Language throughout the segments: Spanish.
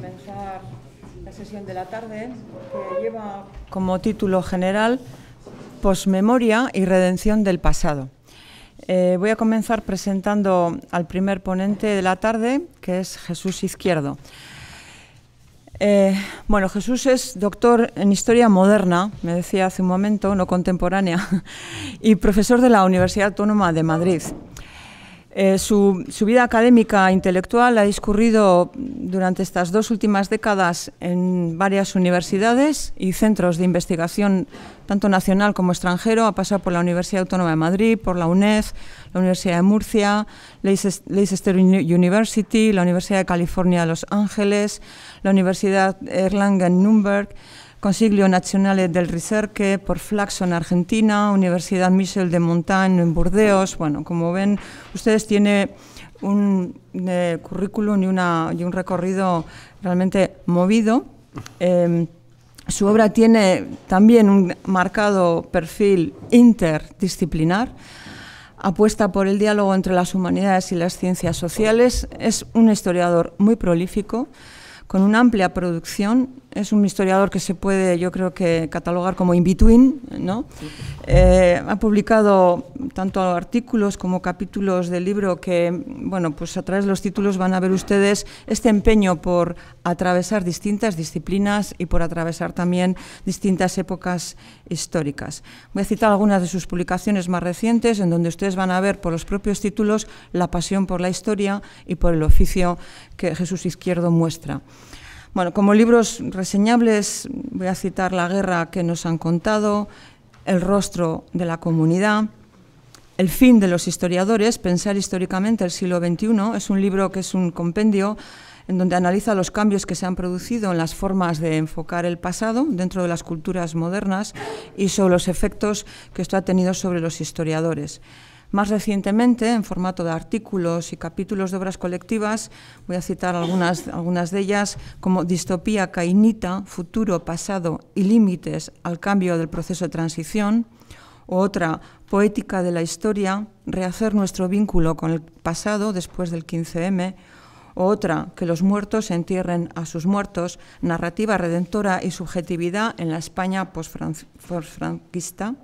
comenzar la sesión de la tarde, que lleva como título general Posmemoria y redención del pasado. Voy a comenzar presentando al primer ponente de la tarde, que es Jesús Izquierdo. Bueno, Jesús es doctor en Historia Moderna, me decía hace un momento, no contemporánea, y profesor de la Universidad Autónoma de Madrid. Su vida académica e intelectual ha discurrido durante estas dos últimas décadas en varias universidades y centros de investigación, tanto nacional como extranjero. Ha pasado por la Universidad Autónoma de Madrid, por la UNED, la Universidad de Murcia, Leicester University, la Universidad de California de Los Ángeles, la Universidad Erlangen-Nürnberg, Consiglio Nazionale del Ricerche, por Flaxo en Argentina, Universidad Michel de Montaigne en Burdeos. Bueno, como ven, ustedes tienen un currículum y un recorrido realmente movido. Su obra tiene también un marcado perfil interdisciplinar, apuesta por el diálogo entre las humanidades y las ciencias sociales. Es un historiador muy prolífico, con una amplia producción. Es un historiador que se puede, yo creo que, catalogar como in-between, ¿no? Ha publicado tanto artículos como capítulos del libro que, bueno, pues a través de los títulos van a ver ustedes este empeño por atravesar distintas disciplinas y por atravesar también distintas épocas históricas. Voy a citar algunas de sus publicaciones más recientes, en donde ustedes van a ver por los propios títulos la pasión por la historia y por el oficio que Jesús Izquierdo muestra. Bueno, como libros reseñables voy a citar La guerra que nos han contado, El rostro de la comunidad, El fin de los historiadores, pensar históricamente el siglo XXI. Es un libro que es un compendio en donde analiza los cambios que se han producido en las formas de enfocar el pasado dentro de las culturas modernas y sobre los efectos que esto ha tenido sobre los historiadores. Más recientemente, en formato de artículos y capítulos de obras colectivas, voy a citar algunas de ellas, como Distopía cainita, futuro, pasado y límites al cambio del proceso de transición, o otra, Poética de la historia, rehacer nuestro vínculo con el pasado después del 15M, o otra, Que los muertos entierren a sus muertos, narrativa redentora y subjetividad en la España postfranquista.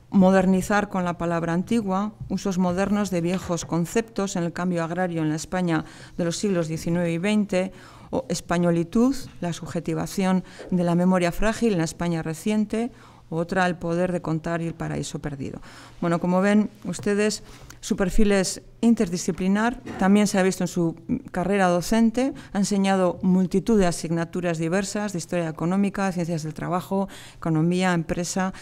Modernizar con la palabra antigua, usos modernos de viejos conceptos en el cambio agrario en la España de los siglos XIX y XX, o españolitud, la subjetivación de la memoria frágil en la España reciente, o otra, El poder de contar y el paraíso perdido. Bueno, como ven ustedes, su perfil es interdisciplinar, también se ha visto en su carrera docente, ha enseñado multitud de asignaturas diversas de historia económica, ciencias del trabajo, economía, empresa,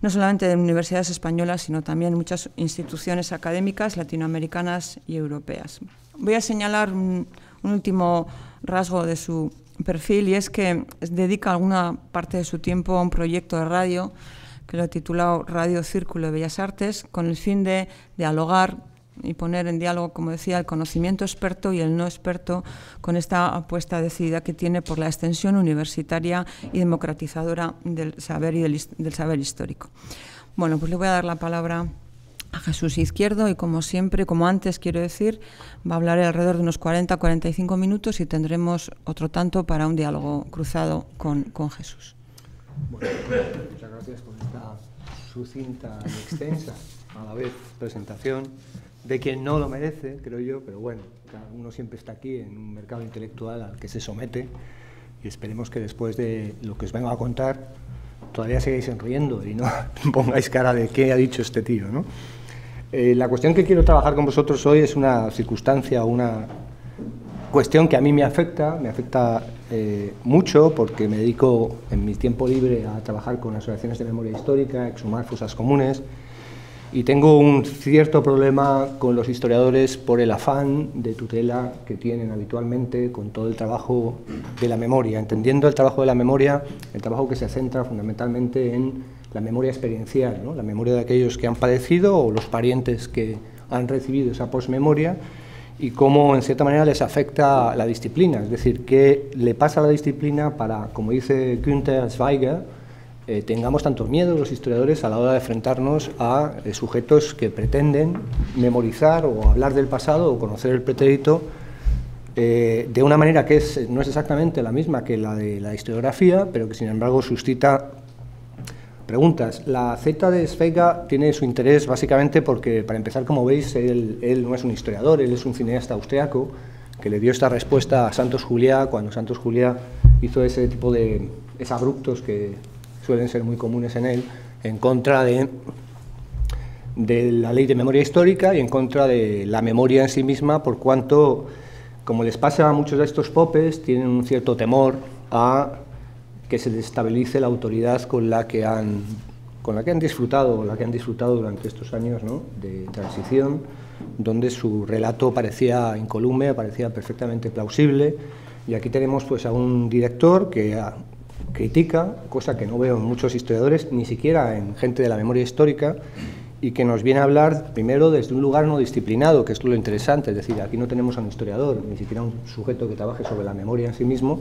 no solamente en universidades españolas, sino también en muchas instituciones académicas latinoamericanas y europeas. Voy a señalar un último rasgo de su perfil, y es que dedica alguna parte de su tiempo a un proyecto de radio que lo he titulado Radio Círculo de Bellas Artes, con el fin de dialogar y poner en diálogo, como decía, el conocimiento experto y el no experto, con esta apuesta decidida que tiene por la extensión universitaria y democratizadora del saber y del saber histórico. Bueno, pues le voy a dar la palabra a Jesús Izquierdo y, como siempre, como antes quiero decir, va a hablar alrededor de unos 40-45 minutos y tendremos otro tanto para un diálogo cruzado con Jesús. Bueno, muchas gracias por esta sucinta y extensa, a la vez, presentación de quien no lo merece, creo yo, pero bueno, uno siempre está aquí en un mercado intelectual al que se somete, y esperemos que después de lo que os vengo a contar todavía sigáis riendo y no pongáis cara de qué ha dicho este tío, ¿no? La cuestión que quiero trabajar con vosotros hoy es una circunstancia, una cuestión que a mí me afecta mucho, porque me dedico en mi tiempo libre a trabajar con asociaciones de memoria histórica, exhumar fosas comunes, y tengo un cierto problema con los historiadores por el afán de tutela que tienen habitualmente con todo el trabajo de la memoria, entendiendo el trabajo de la memoria, el trabajo que se centra fundamentalmente en la memoria experiencial, ¿no? La memoria de aquellos que han padecido o los parientes que han recibido esa posmemoria, y cómo en cierta manera les afecta la disciplina, es decir, qué le pasa a la disciplina para, como dice Günther Zweiger, tengamos tanto miedo los historiadores a la hora de enfrentarnos a sujetos que pretenden memorizar o hablar del pasado o conocer el pretérito de una manera que no es exactamente la misma que la de la historiografía, pero que sin embargo suscita preguntas. La Z de Zweig tiene su interés básicamente porque, para empezar, como veis, él no es un historiador, él es un cineasta austriaco que le dio esta respuesta a Santos Juliá cuando Santos Juliá hizo ese tipo de exabruptos que suelen ser muy comunes en él, en contra de la ley de memoria histórica y en contra de la memoria en sí misma, por cuanto, como les pasa a muchos de estos popes, tienen un cierto temor a que se destabilice la autoridad con la que han disfrutado durante estos años, ¿no?, de transición, donde su relato parecía incolume, parecía perfectamente plausible. Y aquí tenemos pues a un director que critica, cosa que no veo en muchos historiadores, ni siquiera en gente de la memoria histórica, y que nos viene a hablar primero desde un lugar no disciplinado, que es lo interesante, es decir, aquí no tenemos a un historiador, ni siquiera un sujeto que trabaje sobre la memoria en sí mismo,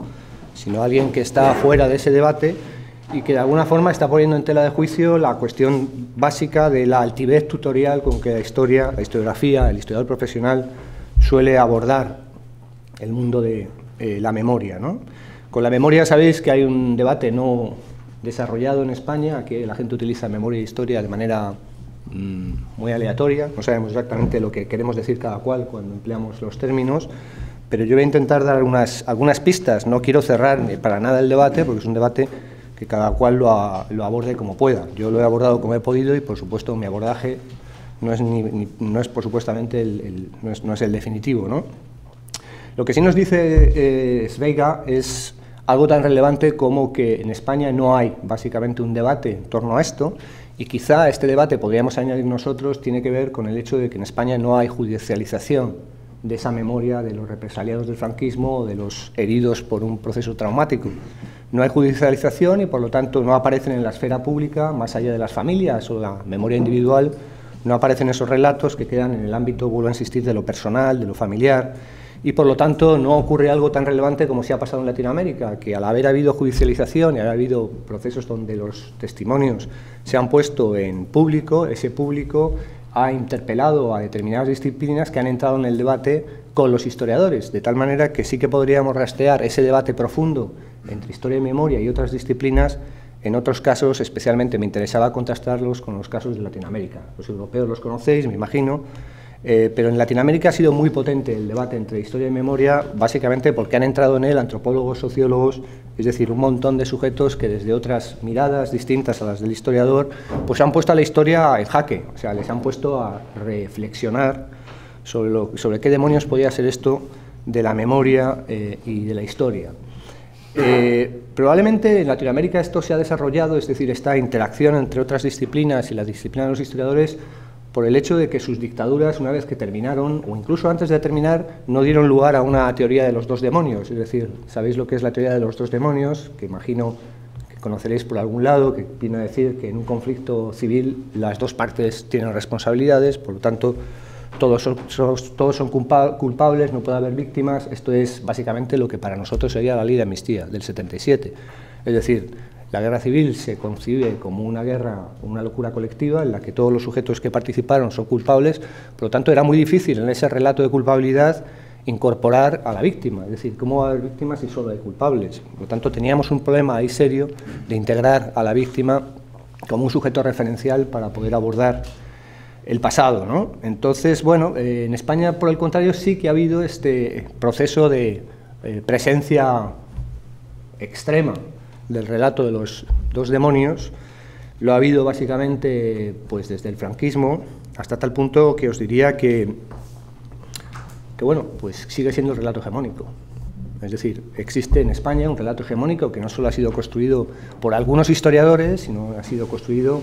sino alguien que está fuera de ese debate y que de alguna forma está poniendo en tela de juicio la cuestión básica de la altivez tutorial con que la historiografía, el historiador profesional suele abordar el mundo de la memoria, ¿no? Con la memoria sabéis que hay un debate no desarrollado en España, que la gente utiliza memoria e historia de manera muy aleatoria, no sabemos exactamente lo que queremos decir cada cual cuando empleamos los términos, pero yo voy a intentar dar algunas pistas. No quiero cerrar para nada el debate, porque es un debate que cada cual lo aborde como pueda. Yo lo he abordado como he podido y, por supuesto, mi abordaje no es por supuestamente no es el definitivo, ¿no? Lo que sí nos dice Zweig es algo tan relevante como que en España no hay básicamente un debate en torno a esto, y quizá este debate, podríamos añadir nosotros, tiene que ver con el hecho de que en España no hay judicialización de esa memoria de los represaliados del franquismo o de los heridos por un proceso traumático. No hay judicialización y, por lo tanto, no aparecen en la esfera pública, más allá de las familias o la memoria individual, no aparecen esos relatos que quedan en el ámbito, vuelvo a insistir, de lo personal, de lo familiar, y, por lo tanto, no ocurre algo tan relevante como se ha pasado en Latinoamérica, que al haber habido judicialización y haber habido procesos donde los testimonios se han puesto en público, ese público ha interpelado a determinadas disciplinas que han entrado en el debate con los historiadores, de tal manera que sí que podríamos rastrear ese debate profundo entre historia y memoria y otras disciplinas. En otros casos, especialmente, me interesaba contrastarlos con los casos de Latinoamérica. Los europeos los conocéis, me imagino, pero en Latinoamérica ha sido muy potente el debate entre historia y memoria, básicamente porque han entrado en él antropólogos, sociólogos, es decir, un montón de sujetos que desde otras miradas distintas a las del historiador, pues han puesto a la historia en jaque, o sea, les han puesto a reflexionar sobre qué demonios podía ser esto de la memoria y de la historia. Probablemente en Latinoamérica esto se ha desarrollado, es decir, esta interacción entre otras disciplinas y la disciplina de los historiadores, por el hecho de que sus dictaduras, una vez que terminaron, o incluso antes de terminar, no dieron lugar a una teoría de los dos demonios. Es decir, ¿sabéis lo que es la teoría de los dos demonios? Que imagino que conoceréis por algún lado, que viene a decir que en un conflicto civil las dos partes tienen responsabilidades, por lo tanto, todos son culpables, no puede haber víctimas. Esto es básicamente lo que para nosotros sería la ley de amnistía del 77. Es decir, la guerra civil se concibe como una guerra, una locura colectiva en la que todos los sujetos que participaron son culpables, por lo tanto era muy difícil en ese relato de culpabilidad incorporar a la víctima, es decir, ¿cómo va a haber víctimas si solo hay culpables? Por lo tanto teníamos un problema ahí serio de integrar a la víctima como un sujeto referencial para poder abordar el pasado, ¿no? Entonces, bueno, en España, por el contrario, sí que ha habido este proceso de presencia extrema del relato de los dos demonios. Lo ha habido básicamente pues desde el franquismo hasta tal punto que os diría que bueno, pues sigue siendo el relato hegemónico. Es decir, existe en España un relato hegemónico que no solo ha sido construido por algunos historiadores, sino ha sido construido.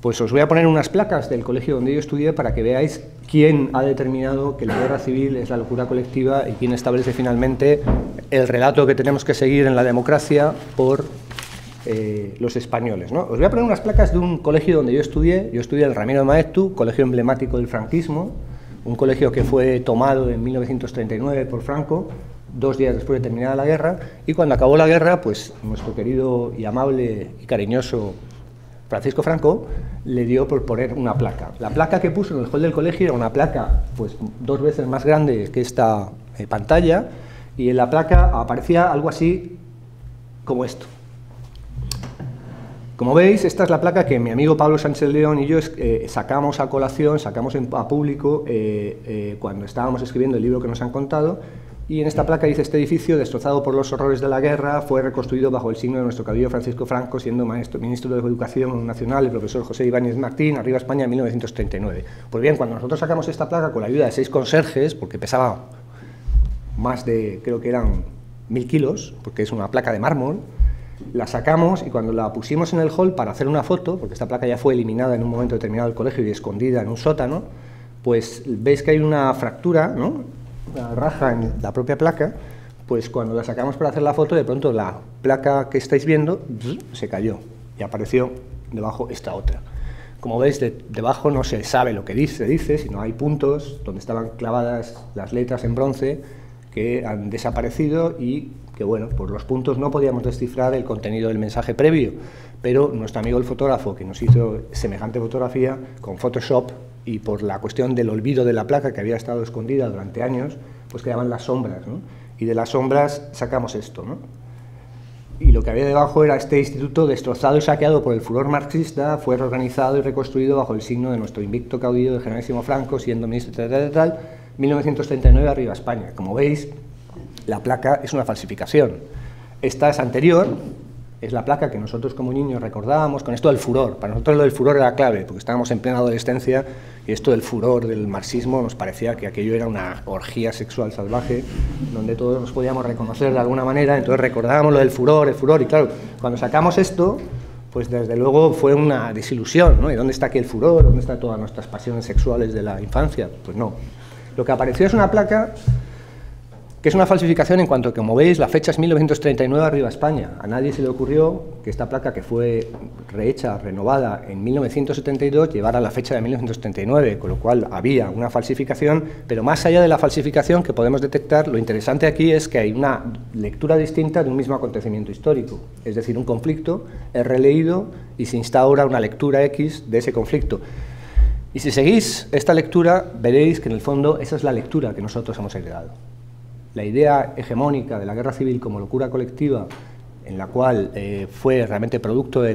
Pues os voy a poner unas placas del colegio donde yo estudié para que veáis quién ha determinado que la guerra civil es la locura colectiva y quién establece finalmente el relato que tenemos que seguir en la democracia por los españoles, ¿no? Os voy a poner unas placas de un colegio donde yo estudié el Ramiro de Maeztu, colegio emblemático del franquismo, un colegio que fue tomado en 1939 por Franco, 2 días después de terminada la guerra, y cuando acabó la guerra, pues nuestro querido y amable y cariñoso Francisco Franco le dio por poner una placa. La placa que puso en el hall del colegio era una placa pues 2 veces más grande que esta pantalla, y en la placa aparecía algo así como esto. Como veis, esta es la placa que mi amigo Pablo Sánchez León y yo sacamos a colación, sacamos a público cuando estábamos escribiendo el libro que nos han contado, y en esta placa dice: este edificio, destrozado por los horrores de la guerra, fue reconstruido bajo el signo de nuestro caudillo Francisco Franco, siendo ministro de Educación Nacional el profesor José Ibáñez Martín, arriba España, en 1939. Pues bien, cuando nosotros sacamos esta placa con la ayuda de 6 conserjes, porque pesaba más de, creo que eran 1000 kilos, porque es una placa de mármol, la sacamos y cuando la pusimos en el hall para hacer una foto, porque esta placa ya fue eliminada en un momento determinado del colegio y escondida en un sótano, pues veis que hay una fractura, ¿no?, una raja en la propia placa. Pues cuando la sacamos para hacer la foto, de pronto la placa que estáis viendo se cayó y apareció debajo esta otra. Como veis, debajo no se sabe lo que dice, sino hay puntos donde estaban clavadas las letras en bronce que han desaparecido y que, bueno, por los puntos no podíamos descifrar el contenido del mensaje previo, pero nuestro amigo el fotógrafo que nos hizo semejante fotografía con Photoshop, y por la cuestión del olvido de la placa que había estado escondida durante años, pues quedaban las sombras, ¿no? Y de las sombras sacamos esto, ¿no? Y lo que había debajo era: este instituto, destrozado y saqueado por el furor marxista, fue reorganizado y reconstruido bajo el signo de nuestro invicto caudillo del generalísimo Franco, siendo ministro tal, 1939, arriba España. Como veis, la placa es una falsificación. Esta es anterior, es la placa que nosotros como niños recordábamos con esto del furor. Para nosotros lo del furor era clave, porque estábamos en plena adolescencia y esto del furor del marxismo nos parecía que aquello era una orgía sexual salvaje, donde todos nos podíamos reconocer de alguna manera, entonces recordábamos lo del furor, y claro, cuando sacamos esto, pues desde luego fue una desilusión, ¿no? ¿Y dónde está aquí el furor? ¿Dónde están todas nuestras pasiones sexuales de la infancia? Pues no. Lo que apareció es una placa que es una falsificación en cuanto que, como veis, la fecha es 1939, arriba España. A nadie se le ocurrió que esta placa, que fue rehecha, renovada en 1972, llevara la fecha de 1939, con lo cual había una falsificación, pero más allá de la falsificación que podemos detectar, lo interesante aquí es que hay una lectura distinta de un mismo acontecimiento histórico, es decir, un conflicto es releído y se instaura una lectura X de ese conflicto. Y si seguís esta lectura, veréis que en el fondo esa es la lectura que nosotros hemos heredado. La idea hegemónica de la guerra civil como locura colectiva, en la cual fue realmente producto de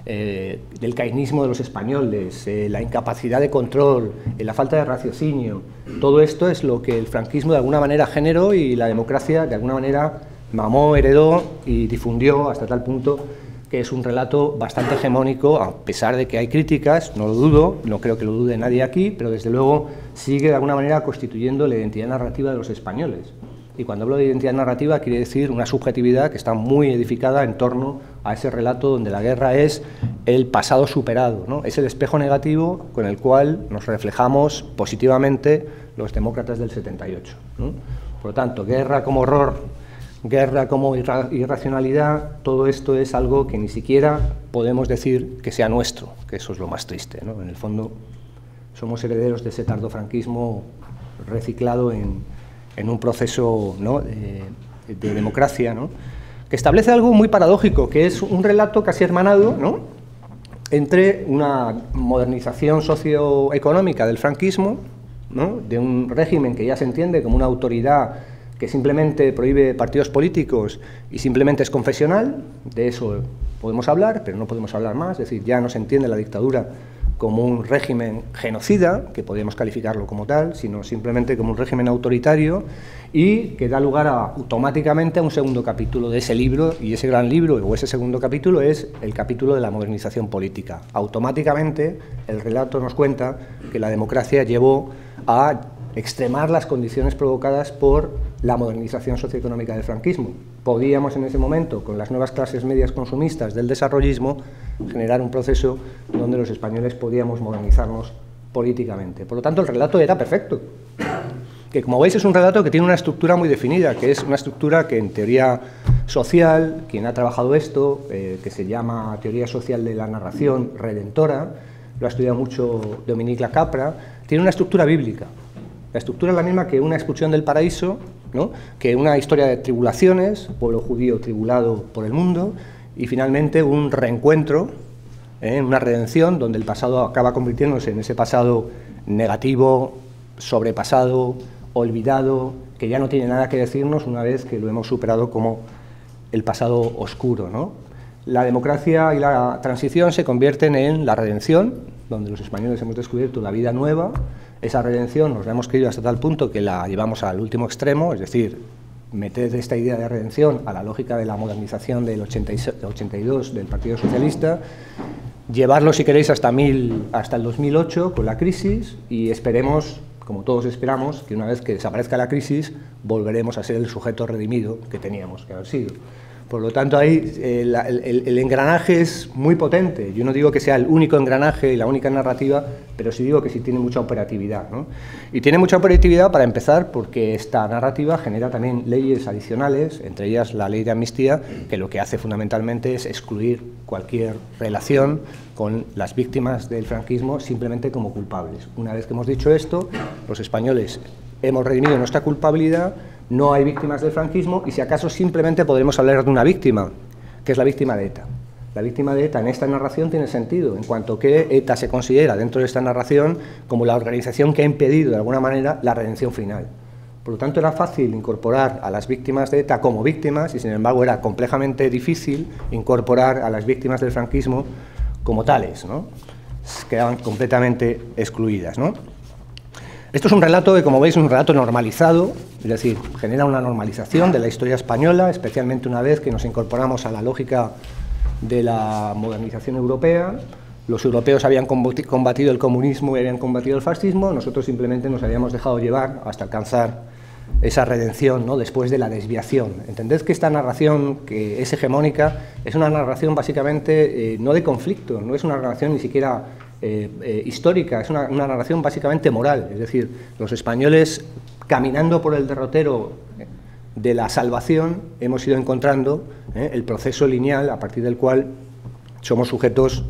del cainismo de los españoles, la incapacidad de control, la falta de raciocinio, todo esto es lo que el franquismo de alguna manera generó y la democracia de alguna manera mamó, heredó y difundió hasta tal punto que es un relato bastante hegemónico, a pesar de que hay críticas, no lo dudo, no creo que lo dude nadie aquí, pero desde luego sigue de alguna manera constituyendo la identidad narrativa de los españoles. Y cuando hablo de identidad narrativa quiere decir una subjetividad que está muy edificada en torno a ese relato donde la guerra es el pasado superado, ¿no? Es el espejo negativo con el cual nos reflejamos positivamente los demócratas del 78, ¿no? Por lo tanto, guerra como horror, guerra como irracionalidad, todo esto es algo que ni siquiera podemos decir que sea nuestro, que eso es lo más triste, ¿no? En el fondo somos herederos de ese tardofranquismo reciclado en un proceso, ¿no?, de democracia, ¿no?, que establece algo muy paradójico, que es un relato casi hermanado, ¿no?, entre una modernización socioeconómica del franquismo, ¿no?, de un régimen que ya se entiende como una autoridad que simplemente prohíbe partidos políticos y simplemente es confesional, de eso podemos hablar, pero no podemos hablar más, es decir, ya no se entiende la dictadura como un régimen genocida, que podríamos calificarlo como tal, sino simplemente como un régimen autoritario y que da lugar automáticamente a un segundo capítulo de ese libro, y ese gran libro o ese segundo capítulo es el capítulo de la modernización política. Automáticamente el relato nos cuenta que la democracia llevó a extremar las condiciones provocadas por la modernización socioeconómica del franquismo. Podíamos en ese momento, con las nuevas clases medias consumistas del desarrollismo, generar un proceso donde los españoles podíamos modernizarnos políticamente. Por lo tanto, el relato era perfecto, que como veis es un relato que tiene una estructura muy definida, que es una estructura que en teoría social, quien ha trabajado esto, que se llama teoría social de la narración redentora, lo ha estudiado mucho Dominique Lacapra, tiene una estructura bíblica. La estructura es la misma que una expulsión del paraíso, ¿no?, que una historia de tribulaciones, pueblo judío tribulado por el mundo, y finalmente un reencuentro, una redención, donde el pasado acaba convirtiéndose en ese pasado negativo, sobrepasado, olvidado, que ya no tiene nada que decirnos una vez que lo hemos superado como el pasado oscuro, ¿no? La democracia y la transición se convierten en la redención, donde los españoles hemos descubierto la vida nueva. Esa redención nos la hemos querido hasta tal punto que la llevamos al último extremo, es decir, meter esta idea de redención a la lógica de la modernización del 82 del Partido Socialista, llevarlo, si queréis, hasta el 2008 con la crisis, y esperemos, como todos esperamos, que una vez que desaparezca la crisis volveremos a ser el sujeto redimido que teníamos que haber sido. Por lo tanto, ahí el engranaje es muy potente. Yo no digo que sea el único engranaje y la única narrativa, pero sí digo que sí tiene mucha operatividad, ¿no? Y tiene mucha operatividad, para empezar, porque esta narrativa genera también leyes adicionales, entre ellas la ley de amnistía, que lo que hace fundamentalmente es excluir cualquier relación con las víctimas del franquismo simplemente como culpables. Una vez que hemos dicho esto, los españoles hemos redimido nuestra culpabilidad, no hay víctimas del franquismo y si acaso simplemente podremos hablar de una víctima, que es la víctima de ETA. La víctima de ETA en esta narración tiene sentido, en cuanto que ETA se considera dentro de esta narración como la organización que ha impedido de alguna manera la redención final. Por lo tanto, era fácil incorporar a las víctimas de ETA como víctimas y sin embargo era complejamente difícil incorporar a las víctimas del franquismo como tales, ¿no? Quedaban completamente excluidas, ¿no? Esto es un relato que, como veis, es un relato normalizado, es decir, genera una normalización de la historia española, especialmente una vez que nos incorporamos a la lógica de la modernización europea. Los europeos habían combatido el comunismo y habían combatido el fascismo, nosotros simplemente nos habíamos dejado llevar hasta alcanzar esa redención, ¿no?, después de la desviación. Entended que esta narración, que es hegemónica, es una narración básicamente no de conflicto, no es una narración ni siquiera histórica, es una narración básicamente moral, es decir, los españoles caminando por el derrotero de la salvación hemos ido encontrando el proceso lineal a partir del cual somos sujetos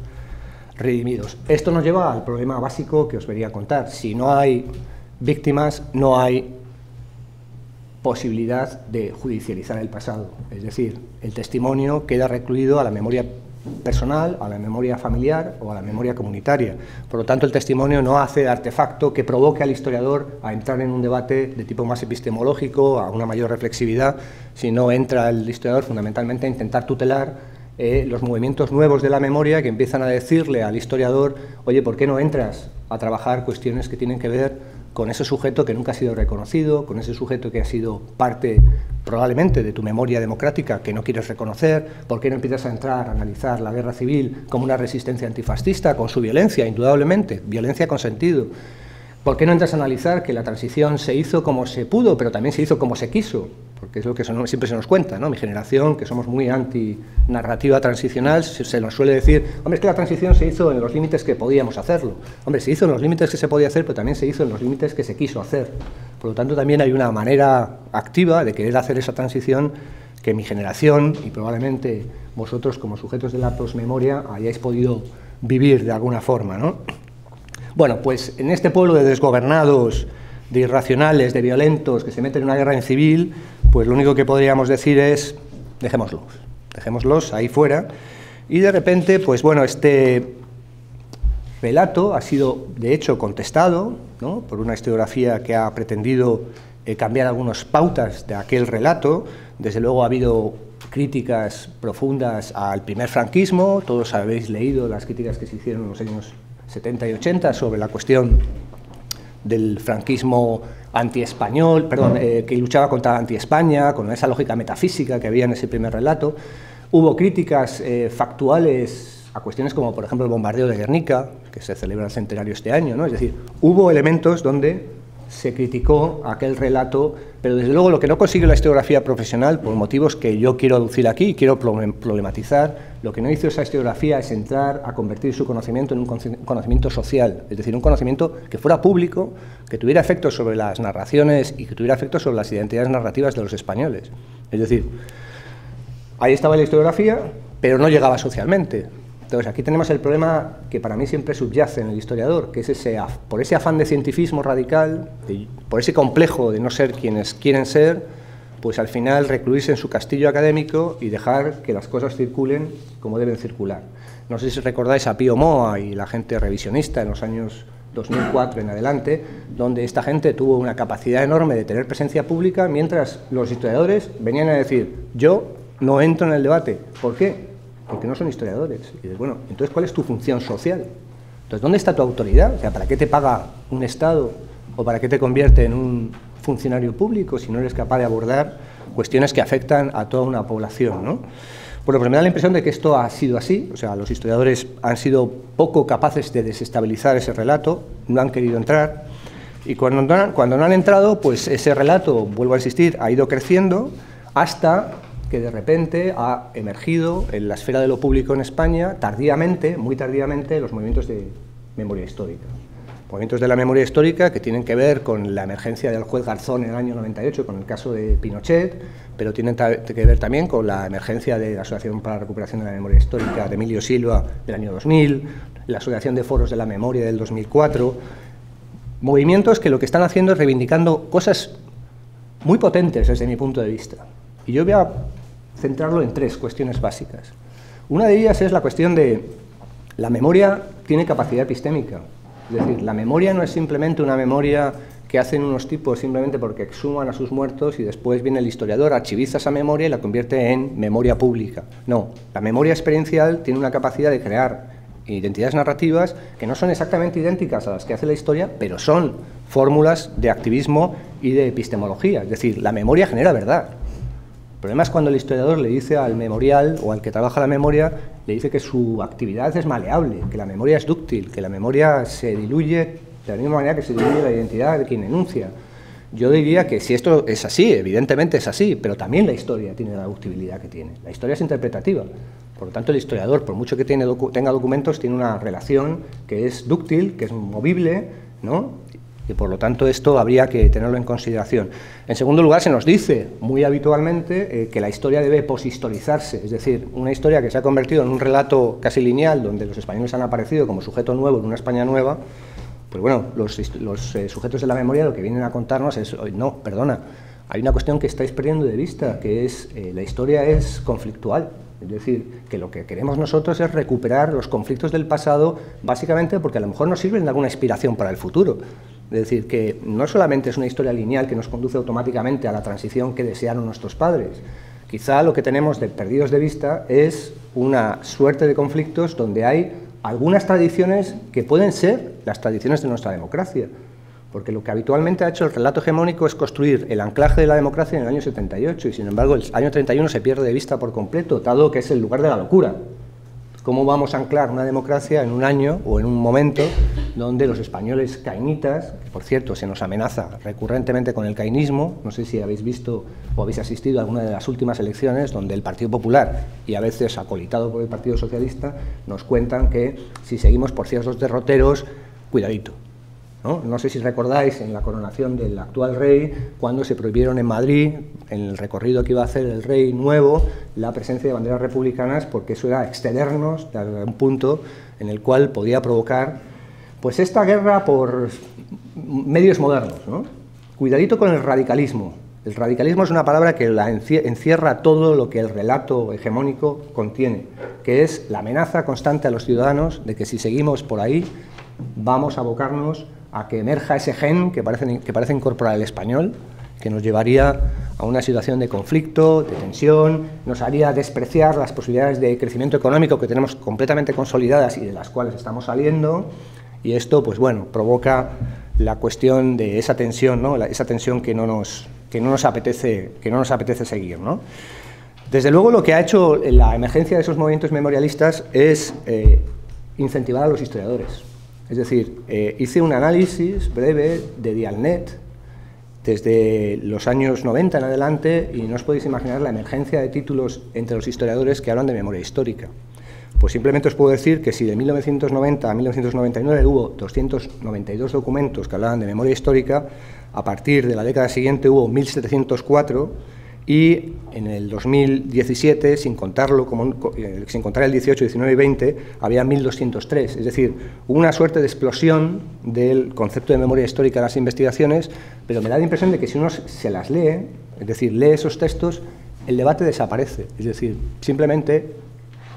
redimidos. Esto nos lleva al problema básico que os venía a contar. Si no hay víctimas, no hay posibilidad de judicializar el pasado, es decir, el testimonio queda recluido a la memoria personal, a la memoria familiar o a la memoria comunitaria. Por lo tanto, el testimonio no hace de artefacto que provoque al historiador a entrar en un debate de tipo más epistemológico, a una mayor reflexividad, sino entra el historiador fundamentalmente a intentar tutelar los movimientos nuevos de la memoria que empiezan a decirle al historiador: oye, ¿por qué no entras a trabajar cuestiones que tienen que ver con ese sujeto que nunca ha sido reconocido, con ese sujeto que ha sido parte probablemente de tu memoria democrática que no quieres reconocer? ¿Por qué no empiezas a entrar a analizar la guerra civil como una resistencia antifascista, con su violencia, indudablemente, violencia con sentido? ¿Por qué no entras a analizar que la transición se hizo como se pudo, pero también se hizo como se quiso? Porque es lo que siempre se nos cuenta, ¿no? Mi generación, que somos muy anti-narrativa transicional, se nos suele decir: hombre, es que la transición se hizo en los límites que podíamos hacerlo. Hombre, se hizo en los límites que se podía hacer, pero también se hizo en los límites que se quiso hacer. Por lo tanto, también hay una manera activa de querer hacer esa transición que mi generación, y probablemente vosotros como sujetos de la posmemoria, hayáis podido vivir de alguna forma, ¿no? Bueno, pues en este pueblo de desgobernados, de irracionales, de violentos, que se meten en una guerra civil, pues lo único que podríamos decir es: dejémoslos ahí fuera. Y de repente, pues bueno, este relato ha sido, de hecho, contestado, ¿no?, por una historiografía que ha pretendido cambiar algunas pautas de aquel relato. Desde luego ha habido críticas profundas al primer franquismo, todos habéis leído las críticas que se hicieron en los años 70 y 80 sobre la cuestión del franquismo anti-español, que luchaba contra anti-España, con esa lógica metafísica que había en ese primer relato. Hubo críticas factuales a cuestiones como, por ejemplo, el bombardeo de Guernica, que se celebra el centenario este año, ¿no? Es decir, hubo elementos donde se criticó aquel relato, pero desde luego lo que no consiguió la historiografía profesional, por motivos que yo quiero aducir aquí y quiero problematizar, lo que no hizo esa historiografía es entrar a convertir su conocimiento en un conocimiento social, es decir, un conocimiento que fuera público, que tuviera efectos sobre las narraciones y que tuviera efectos sobre las identidades narrativas de los españoles. Es decir, ahí estaba la historiografía, pero no llegaba socialmente. Entonces, aquí tenemos el problema que para mí siempre subyace en el historiador, que es por ese afán de cientifismo radical, por ese complejo de no ser quienes quieren ser, pues al final recluirse en su castillo académico y dejar que las cosas circulen como deben circular. No sé si recordáis a Pío Moa y la gente revisionista en los años 2004 en adelante, donde esta gente tuvo una capacidad enorme de tener presencia pública, mientras los historiadores venían a decir, yo no entro en el debate. ¿Por qué? Porque no son historiadores. Y dices, bueno, entonces, ¿cuál es tu función social? Entonces, ¿dónde está tu autoridad? O sea, ¿para qué te paga un Estado o para qué te convierte en un funcionario público si no eres capaz de abordar cuestiones que afectan a toda una población, ¿no? Bueno, pues me da la impresión de que esto ha sido así, o sea, los historiadores han sido poco capaces de desestabilizar ese relato, no han querido entrar, y cuando no han entrado, pues ese relato, vuelvo a insistir, ha ido creciendo hasta que de repente ha emergido en la esfera de lo público en España, tardíamente, muy tardíamente, los movimientos de memoria histórica. Movimientos de la memoria histórica que tienen que ver con la emergencia del juez Garzón en el año 98, con el caso de Pinochet, pero tienen que ver también con la emergencia de la Asociación para la Recuperación de la Memoria Histórica de Emilio Silva del año 2000, la Asociación de Foros de la Memoria del 2004, movimientos que lo que están haciendo es reivindicando cosas muy potentes desde mi punto de vista. Y yo voy a centrarlo en tres cuestiones básicas. Una de ellas es la cuestión de la memoria tiene capacidad epistémica. Es decir, la memoria no es simplemente una memoria que hacen unos tipos simplemente porque exhuman a sus muertos y después viene el historiador, archiviza esa memoria y la convierte en memoria pública. No, la memoria experiencial tiene una capacidad de crear identidades narrativas que no son exactamente idénticas a las que hace la historia, pero son fórmulas de activismo y de epistemología. Es decir, la memoria genera verdad. El problema es cuando el historiador le dice al memorial o al que trabaja la memoria, le dice que su actividad es maleable, que la memoria es dúctil, que la memoria se diluye de la misma manera que se diluye la identidad de quien enuncia. Yo diría que si esto es así, evidentemente es así, pero también la historia tiene la ductilidad que tiene. La historia es interpretativa. Por lo tanto, el historiador, por mucho que tenga documentos, tiene una relación que es dúctil, que es movible, ¿no? Y por lo tanto esto habría que tenerlo en consideración. En segundo lugar, se nos dice muy habitualmente que la historia debe poshistorizarse, es decir, una historia que se ha convertido en un relato casi lineal, donde los españoles han aparecido como sujeto nuevo en una España nueva. Pues bueno, los sujetos de la memoria lo que vienen a contarnos es, no, perdona, hay una cuestión que estáis perdiendo de vista, que es, la historia es conflictual. Es decir, que lo que queremos nosotros es recuperar los conflictos del pasado, básicamente porque a lo mejor nos sirven de alguna inspiración para el futuro. Es decir, que no solamente es una historia lineal que nos conduce automáticamente a la transición que desearon nuestros padres. Quizá lo que tenemos de perdidos de vista es una suerte de conflictos donde hay algunas tradiciones que pueden ser las tradiciones de nuestra democracia. Porque lo que habitualmente ha hecho el relato hegemónico es construir el anclaje de la democracia en el año 78 y sin embargo el año 31 se pierde de vista por completo, dado que es el lugar de la locura. ¿Cómo vamos a anclar una democracia en un año o en un momento donde los españoles cainitas, que por cierto se nos amenaza recurrentemente con el cainismo, no sé si habéis visto o habéis asistido a alguna de las últimas elecciones donde el Partido Popular y a veces acolitado por el Partido Socialista nos cuentan que si seguimos por ciertos derroteros, cuidadito. No sé si recordáis en la coronación del actual rey, cuando se prohibieron en Madrid, en el recorrido que iba a hacer el rey nuevo, la presencia de banderas republicanas, porque eso era excedernos de un punto en el cual podía provocar pues esta guerra por medios modernos, ¿no? Cuidadito con el radicalismo. El radicalismo es una palabra que encierra todo lo que el relato hegemónico contiene, que es la amenaza constante a los ciudadanos de que si seguimos por ahí vamos a abocarnos a que emerja ese gen que parece incorporar el español, que nos llevaría a una situación de conflicto, de tensión, nos haría despreciar las posibilidades de crecimiento económico que tenemos completamente consolidadas y de las cuales estamos saliendo, y esto, pues bueno, provoca la cuestión de esa tensión, ¿no? Esa tensión que no nos apetece seguir, ¿no? Desde luego, lo que ha hecho la emergencia de esos movimientos memorialistas es incentivar a los historiadores. Es decir, hice un análisis breve de Dialnet desde los años 90 en adelante y no os podéis imaginar la emergencia de títulos entre los historiadores que hablan de memoria histórica. Pues simplemente os puedo decir que si de 1990 a 1999 hubo 292 documentos que hablaban de memoria histórica, a partir de la década siguiente hubo 1704 y en el 2017, sin contar el 18, 19 y 20, había 1203. Es decir, hubo una suerte de explosión del concepto de memoria histórica en las investigaciones, pero me da la impresión de que si uno se las lee, es decir, lee esos textos, el debate desaparece. Es decir, simplemente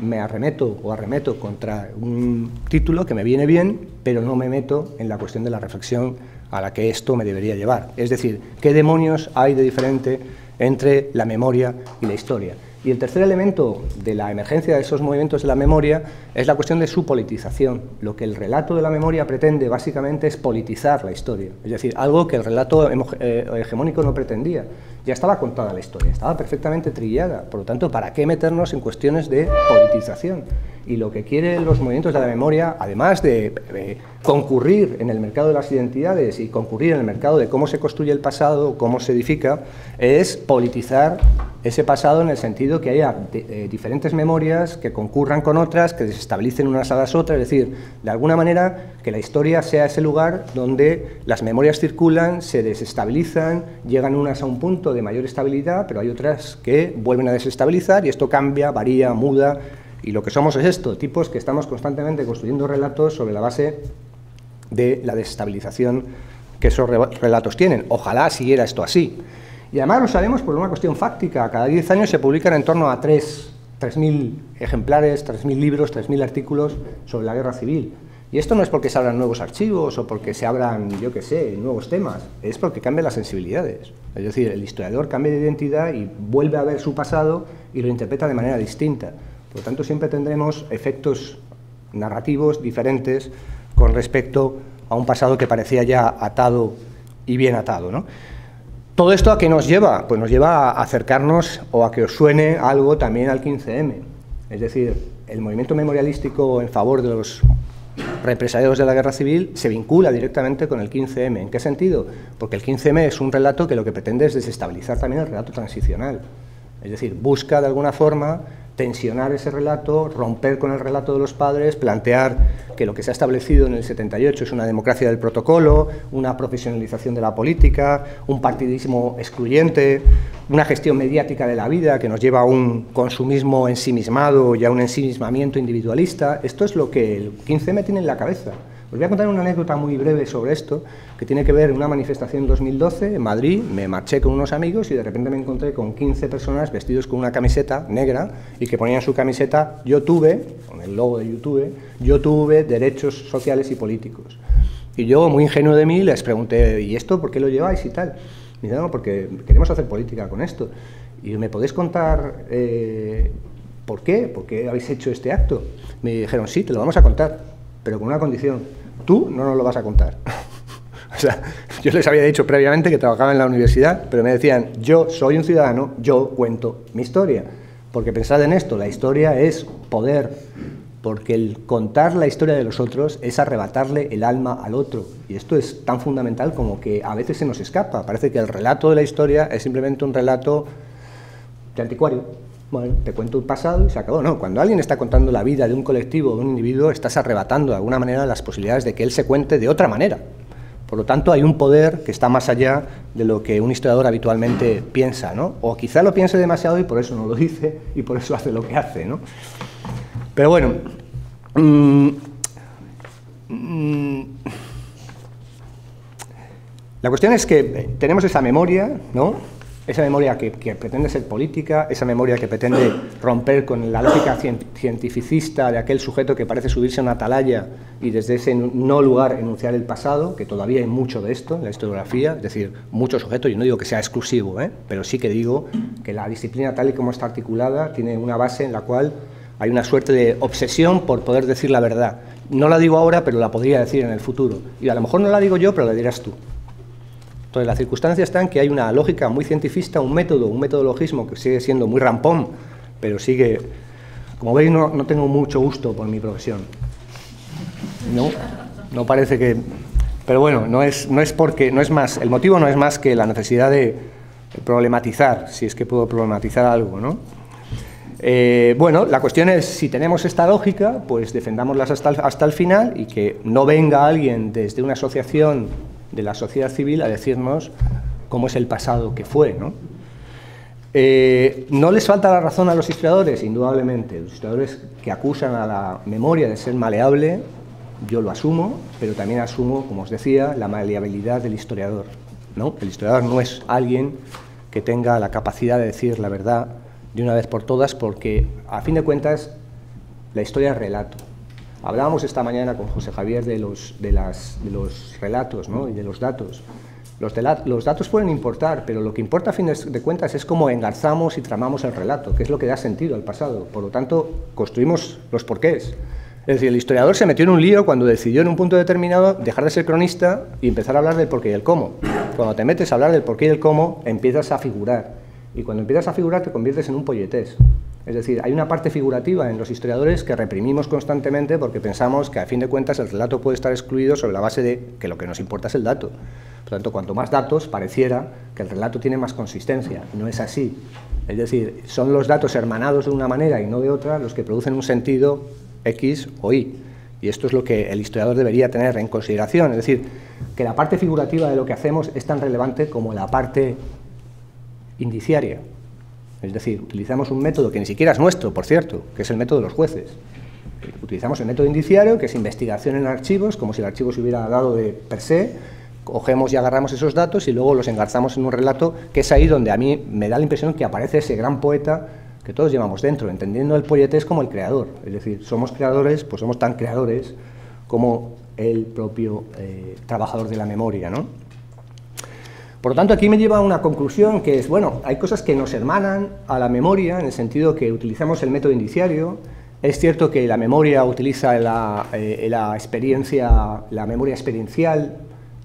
me arremeto o arremeto contra un título que me viene bien, pero no me meto en la cuestión de la reflexión a la que esto me debería llevar. Es decir, ¿qué demonios hay de diferente entre la memoria y la historia? Y el tercer elemento de la emergencia de esos movimientos de la memoria es la cuestión de su politización. Lo que el relato de la memoria pretende básicamente es politizar la historia, es decir, algo que el relato hegemónico no pretendía. Ya estaba contada la historia, estaba perfectamente trillada, por lo tanto, ¿para qué meternos en cuestiones de politización? Y lo que quieren los movimientos de la memoria, además de concurrir en el mercado de las identidades y concurrir en el mercado de cómo se construye el pasado, cómo se edifica, es politizar ese pasado en el sentido que haya diferentes memorias que concurran con otras, que desestabilicen unas a las otras, es decir, de alguna manera que la historia sea ese lugar donde las memorias circulan, se desestabilizan, llegan unas a un punto de mayor estabilidad, pero hay otras que vuelven a desestabilizar y esto cambia, varía, muda, y lo que somos es esto, tipos que estamos constantemente construyendo relatos sobre la base de la desestabilización que esos relatos tienen. Ojalá siguiera esto así. Y además lo sabemos por una cuestión fáctica. Cada 10 años se publican en torno a 3.000 ejemplares, 3.000 libros, 3.000 artículos sobre la guerra civil. Y esto no es porque se abran nuevos archivos o porque se abran, yo qué sé, nuevos temas, es porque cambian las sensibilidades. Es decir, el historiador cambia de identidad y vuelve a ver su pasado y lo interpreta de manera distinta. Por lo tanto, siempre tendremos efectos narrativos diferentes con respecto a un pasado que parecía ya atado y bien atado, ¿no? ¿Todo esto a qué nos lleva? Pues nos lleva a acercarnos o a que os suene algo también al 15M. Es decir, el movimiento memorialístico en favor de los represaliados de la guerra civil se vincula directamente con el 15M. ¿En qué sentido? Porque el 15M es un relato que lo que pretende es desestabilizar también el relato transicional. Es decir, busca de alguna forma tensionar ese relato, romper con el relato de los padres, plantear que lo que se ha establecido en el 78 es una democracia del protocolo, una profesionalización de la política, un partidismo excluyente, una gestión mediática de la vida que nos lleva a un consumismo ensimismado y a un ensimismamiento individualista. Esto es lo que el 15M tiene en la cabeza. Os voy a contar una anécdota muy breve sobre esto, que tiene que ver en una manifestación en 2012 en Madrid. Me marché con unos amigos y de repente me encontré con 15 personas vestidos con una camiseta negra y que ponían su camiseta "Yo tuve", con el logo de YouTube, "Yo tuve derechos sociales y políticos". Y yo, muy ingenuo de mí, les pregunté, ¿y esto por qué lo lleváis y tal? Me dijeron, no, porque queremos hacer política con esto. Y ¿me podéis contar por qué? ¿Por qué habéis hecho este acto? Me dijeron, sí, te lo vamos a contar, pero con una condición: tú no nos lo vas a contar. O sea, yo les había dicho previamente que trabajaba en la universidad, pero me decían, yo soy un ciudadano, yo cuento mi historia. Porque pensad en esto, la historia es poder, porque el contar la historia de los otros es arrebatarle el alma al otro. Y esto es tan fundamental como que a veces se nos escapa. Parece que el relato de la historia es simplemente un relato de anticuario. Bueno, te cuento un pasado y se acabó. No, cuando alguien está contando la vida de un colectivo, de un individuo, estás arrebatando de alguna manera las posibilidades de que él se cuente de otra manera. Por lo tanto, hay un poder que está más allá de lo que un historiador habitualmente piensa, ¿no? O quizá lo piense demasiado y por eso no lo dice y por eso hace lo que hace, ¿no? Pero bueno, la cuestión es que tenemos esa memoria, ¿no? Esa memoria que pretende ser política, esa memoria que pretende romper con la lógica cientificista de aquel sujeto que parece subirse a una atalaya y desde ese no lugar enunciar el pasado, que todavía hay mucho de esto en la historiografía, es decir, muchos sujetos. Yo no digo que sea exclusivo, pero sí que digo que la disciplina tal y como está articulada tiene una base en la cual hay una suerte de obsesión por poder decir la verdad. No la digo ahora, pero la podría decir en el futuro. Y a lo mejor no la digo yo, pero la dirás tú. Entonces, la circunstancia está en que hay una lógica muy cientifista, un metodologismo que sigue siendo muy rampón, pero sigue... Como veis, no tengo mucho gusto por mi profesión. No parece que... Pero bueno, no es porque... no es más, el motivo no es más que la necesidad de problematizar, si es que puedo problematizar algo, ¿no? Bueno, la cuestión es, si tenemos esta lógica, pues defendámoslas hasta el final y que no venga alguien desde una asociación de la sociedad civil a decirnos cómo es el pasado que fue, ¿no? ¿No les falta la razón a los historiadores? Indudablemente. Los historiadores que acusan a la memoria de ser maleable, yo lo asumo, pero también asumo, como os decía, la maleabilidad del historiador, ¿no? El historiador no es alguien que tenga la capacidad de decir la verdad de una vez por todas, porque, a fin de cuentas, la historia es relato. Hablábamos esta mañana con José Javier de los relatos, ¿no? Y de los datos. Los datos pueden importar, pero lo que importa a fin de cuentas es cómo engarzamos y tramamos el relato, que es lo que da sentido al pasado. Por lo tanto, construimos los porqués. Es decir, el historiador se metió en un lío cuando decidió en un punto determinado dejar de ser cronista y empezar a hablar del porqué y el cómo. Cuando te metes a hablar del porqué y el cómo, empiezas a figurar. Y cuando empiezas a figurar, te conviertes en un polletés. Es decir, hay una parte figurativa en los historiadores que reprimimos constantemente porque pensamos que, a fin de cuentas, el relato puede estar excluido sobre la base de que lo que nos importa es el dato. Por lo tanto, cuanto más datos, pareciera que el relato tiene más consistencia. No es así. Es decir, son los datos hermanados de una manera y no de otra los que producen un sentido X o Y. Y esto es lo que el historiador debería tener en consideración. Es decir, que la parte figurativa de lo que hacemos es tan relevante como la parte indiciaria. Es decir, utilizamos un método que ni siquiera es nuestro, por cierto, que es el método de los jueces. Utilizamos el método indiciario, que es investigación en archivos, como si el archivo se hubiera dado de per se. Cogemos y agarramos esos datos y luego los engarzamos en un relato, que es ahí donde a mí me da la impresión que aparece ese gran poeta que todos llevamos dentro, entendiendo el polletés como el creador. Es decir, somos creadores, pues somos tan creadores como el propio trabajador de la memoria, ¿no? Por lo tanto, aquí me lleva a una conclusión que es, bueno, hay cosas que nos hermanan a la memoria, en el sentido que utilizamos el método indiciario. Es cierto que la memoria utiliza la experiencia, la memoria experiencial,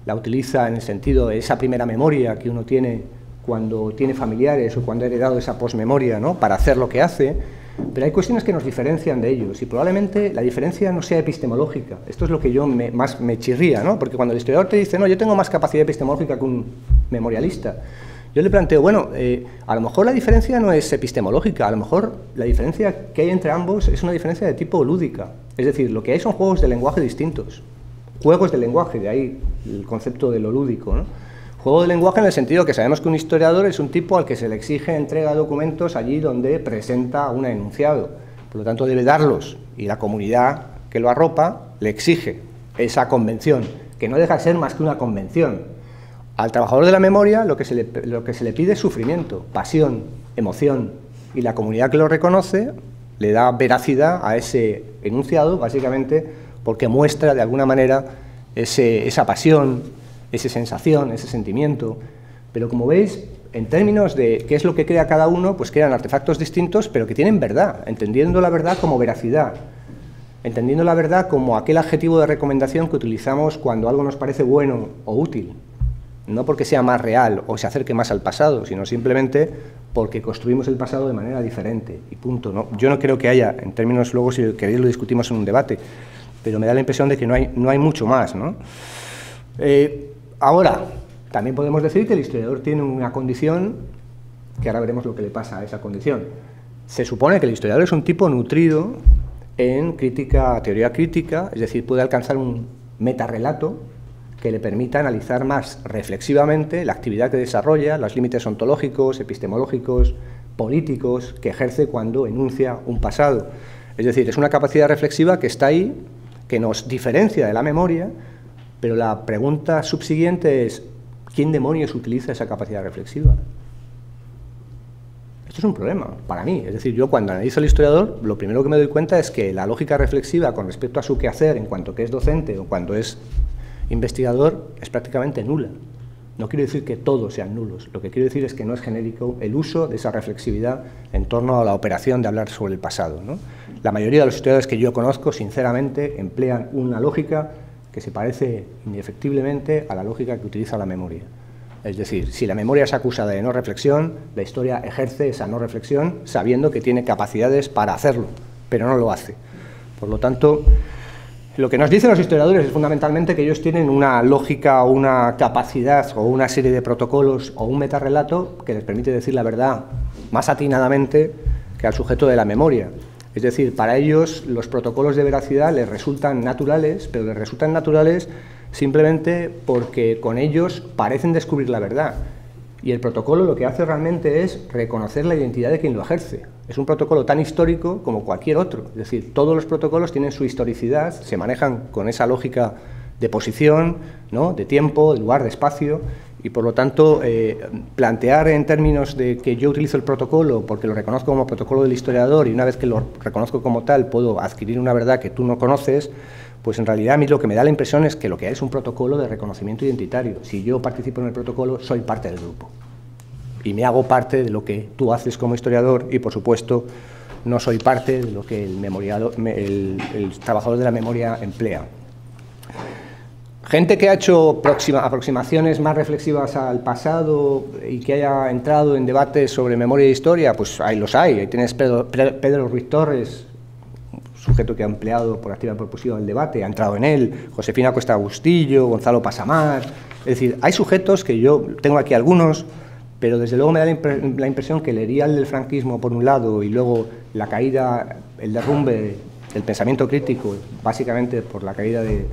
la utiliza en el sentido de esa primera memoria que uno tiene cuando tiene familiares o cuando ha heredado esa posmemoria, ¿no?, para hacer lo que hace, pero hay cuestiones que nos diferencian de ellos y probablemente la diferencia no sea epistemológica. Esto es lo que yo más me chirría, ¿no?, porque cuando el historiador te dice, no, yo tengo más capacidad epistemológica que un memorialista, yo le planteo, bueno, a lo mejor la diferencia no es epistemológica, a lo mejor la diferencia que hay entre ambos es una diferencia de tipo lúdica, es decir, lo que hay son juegos de lenguaje distintos, juegos de lenguaje, de ahí el concepto de lo lúdico, ¿no? Juego de lenguaje en el sentido que sabemos que un historiador es un tipo al que se le exige entrega de documentos allí donde presenta un enunciado, por lo tanto debe darlos, y la comunidad que lo arropa le exige esa convención, que no deja de ser más que una convención. Al trabajador de la memoria lo que se le pide es sufrimiento, pasión, emoción, y la comunidad que lo reconoce le da veracidad a ese enunciado, básicamente porque muestra de alguna manera esa pasión, esa sensación, ese sentimiento. Pero como veis, en términos de qué es lo que crea cada uno, pues crean artefactos distintos, pero que tienen verdad, entendiendo la verdad como veracidad, entendiendo la verdad como aquel adjetivo de recomendación que utilizamos cuando algo nos parece bueno o útil, no porque sea más real o se acerque más al pasado, sino simplemente porque construimos el pasado de manera diferente, y punto, ¿no? Yo no creo que haya, en términos, luego si queréis lo discutimos en un debate, pero me da la impresión de que no hay mucho más, ¿no? Ahora, también podemos decir que el historiador tiene una condición, que ahora veremos lo que le pasa a esa condición. Se supone que el historiador es un tipo nutrido en crítica, teoría crítica, es decir, puede alcanzar un metarrelato que le permita analizar más reflexivamente la actividad que desarrolla, los límites ontológicos, epistemológicos, políticos, que ejerce cuando enuncia un pasado. Es decir, es una capacidad reflexiva que está ahí, que nos diferencia de la memoria, pero la pregunta subsiguiente es, ¿quién demonios utiliza esa capacidad reflexiva? Esto es un problema para mí. Es decir, yo cuando analizo al historiador, lo primero que me doy cuenta es que la lógica reflexiva con respecto a su quehacer en cuanto que es docente o cuando es investigador es prácticamente nula. No quiero decir que todos sean nulos, lo que quiero decir es que no es genérico el uso de esa reflexividad en torno a la operación de hablar sobre el pasado, ¿no? La mayoría de los historiadores que yo conozco, sinceramente, emplean una lógica que se parece indefectiblemente a la lógica que utiliza la memoria. Es decir, si la memoria es acusada de no reflexión, la historia ejerce esa no reflexión sabiendo que tiene capacidades para hacerlo, pero no lo hace. Por lo tanto, lo que nos dicen los historiadores es fundamentalmente que ellos tienen una lógica, una capacidad o una serie de protocolos o un metarrelato que les permite decir la verdad más atinadamente que al sujeto de la memoria. Es decir, para ellos los protocolos de veracidad les resultan naturales, pero les resultan naturales simplemente porque con ellos parecen descubrir la verdad. Y el protocolo lo que hace realmente es reconocer la identidad de quien lo ejerce. Es un protocolo tan histórico como cualquier otro. Es decir, todos los protocolos tienen su historicidad, se manejan con esa lógica de posición, ¿no?, de tiempo, de lugar, de espacio, Y por lo tanto, plantear en términos de que yo utilizo el protocolo porque lo reconozco como protocolo del historiador y una vez que lo reconozco como tal puedo adquirir una verdad que tú no conoces, pues en realidad a mí lo que me da la impresión es que lo que hay es un protocolo de reconocimiento identitario. Si yo participo en el protocolo, soy parte del grupo. Y me hago parte de lo que tú haces como historiador y, por supuesto, no soy parte de lo que el trabajador de la memoria emplea. Gente que ha hecho aproximaciones más reflexivas al pasado y que haya entrado en debates sobre memoria e historia, pues ahí los hay. Ahí tienes Pedro Ruiz Torres, sujeto que ha empleado por activa y por pasiva el debate, ha entrado en él, Josefina Cuesta Agustillo, Gonzalo Pasamar. Es decir, hay sujetos que yo tengo aquí algunos, pero desde luego me da la impresión que el erial del franquismo por un lado y luego la caída, el derrumbe del pensamiento crítico, básicamente por la caída de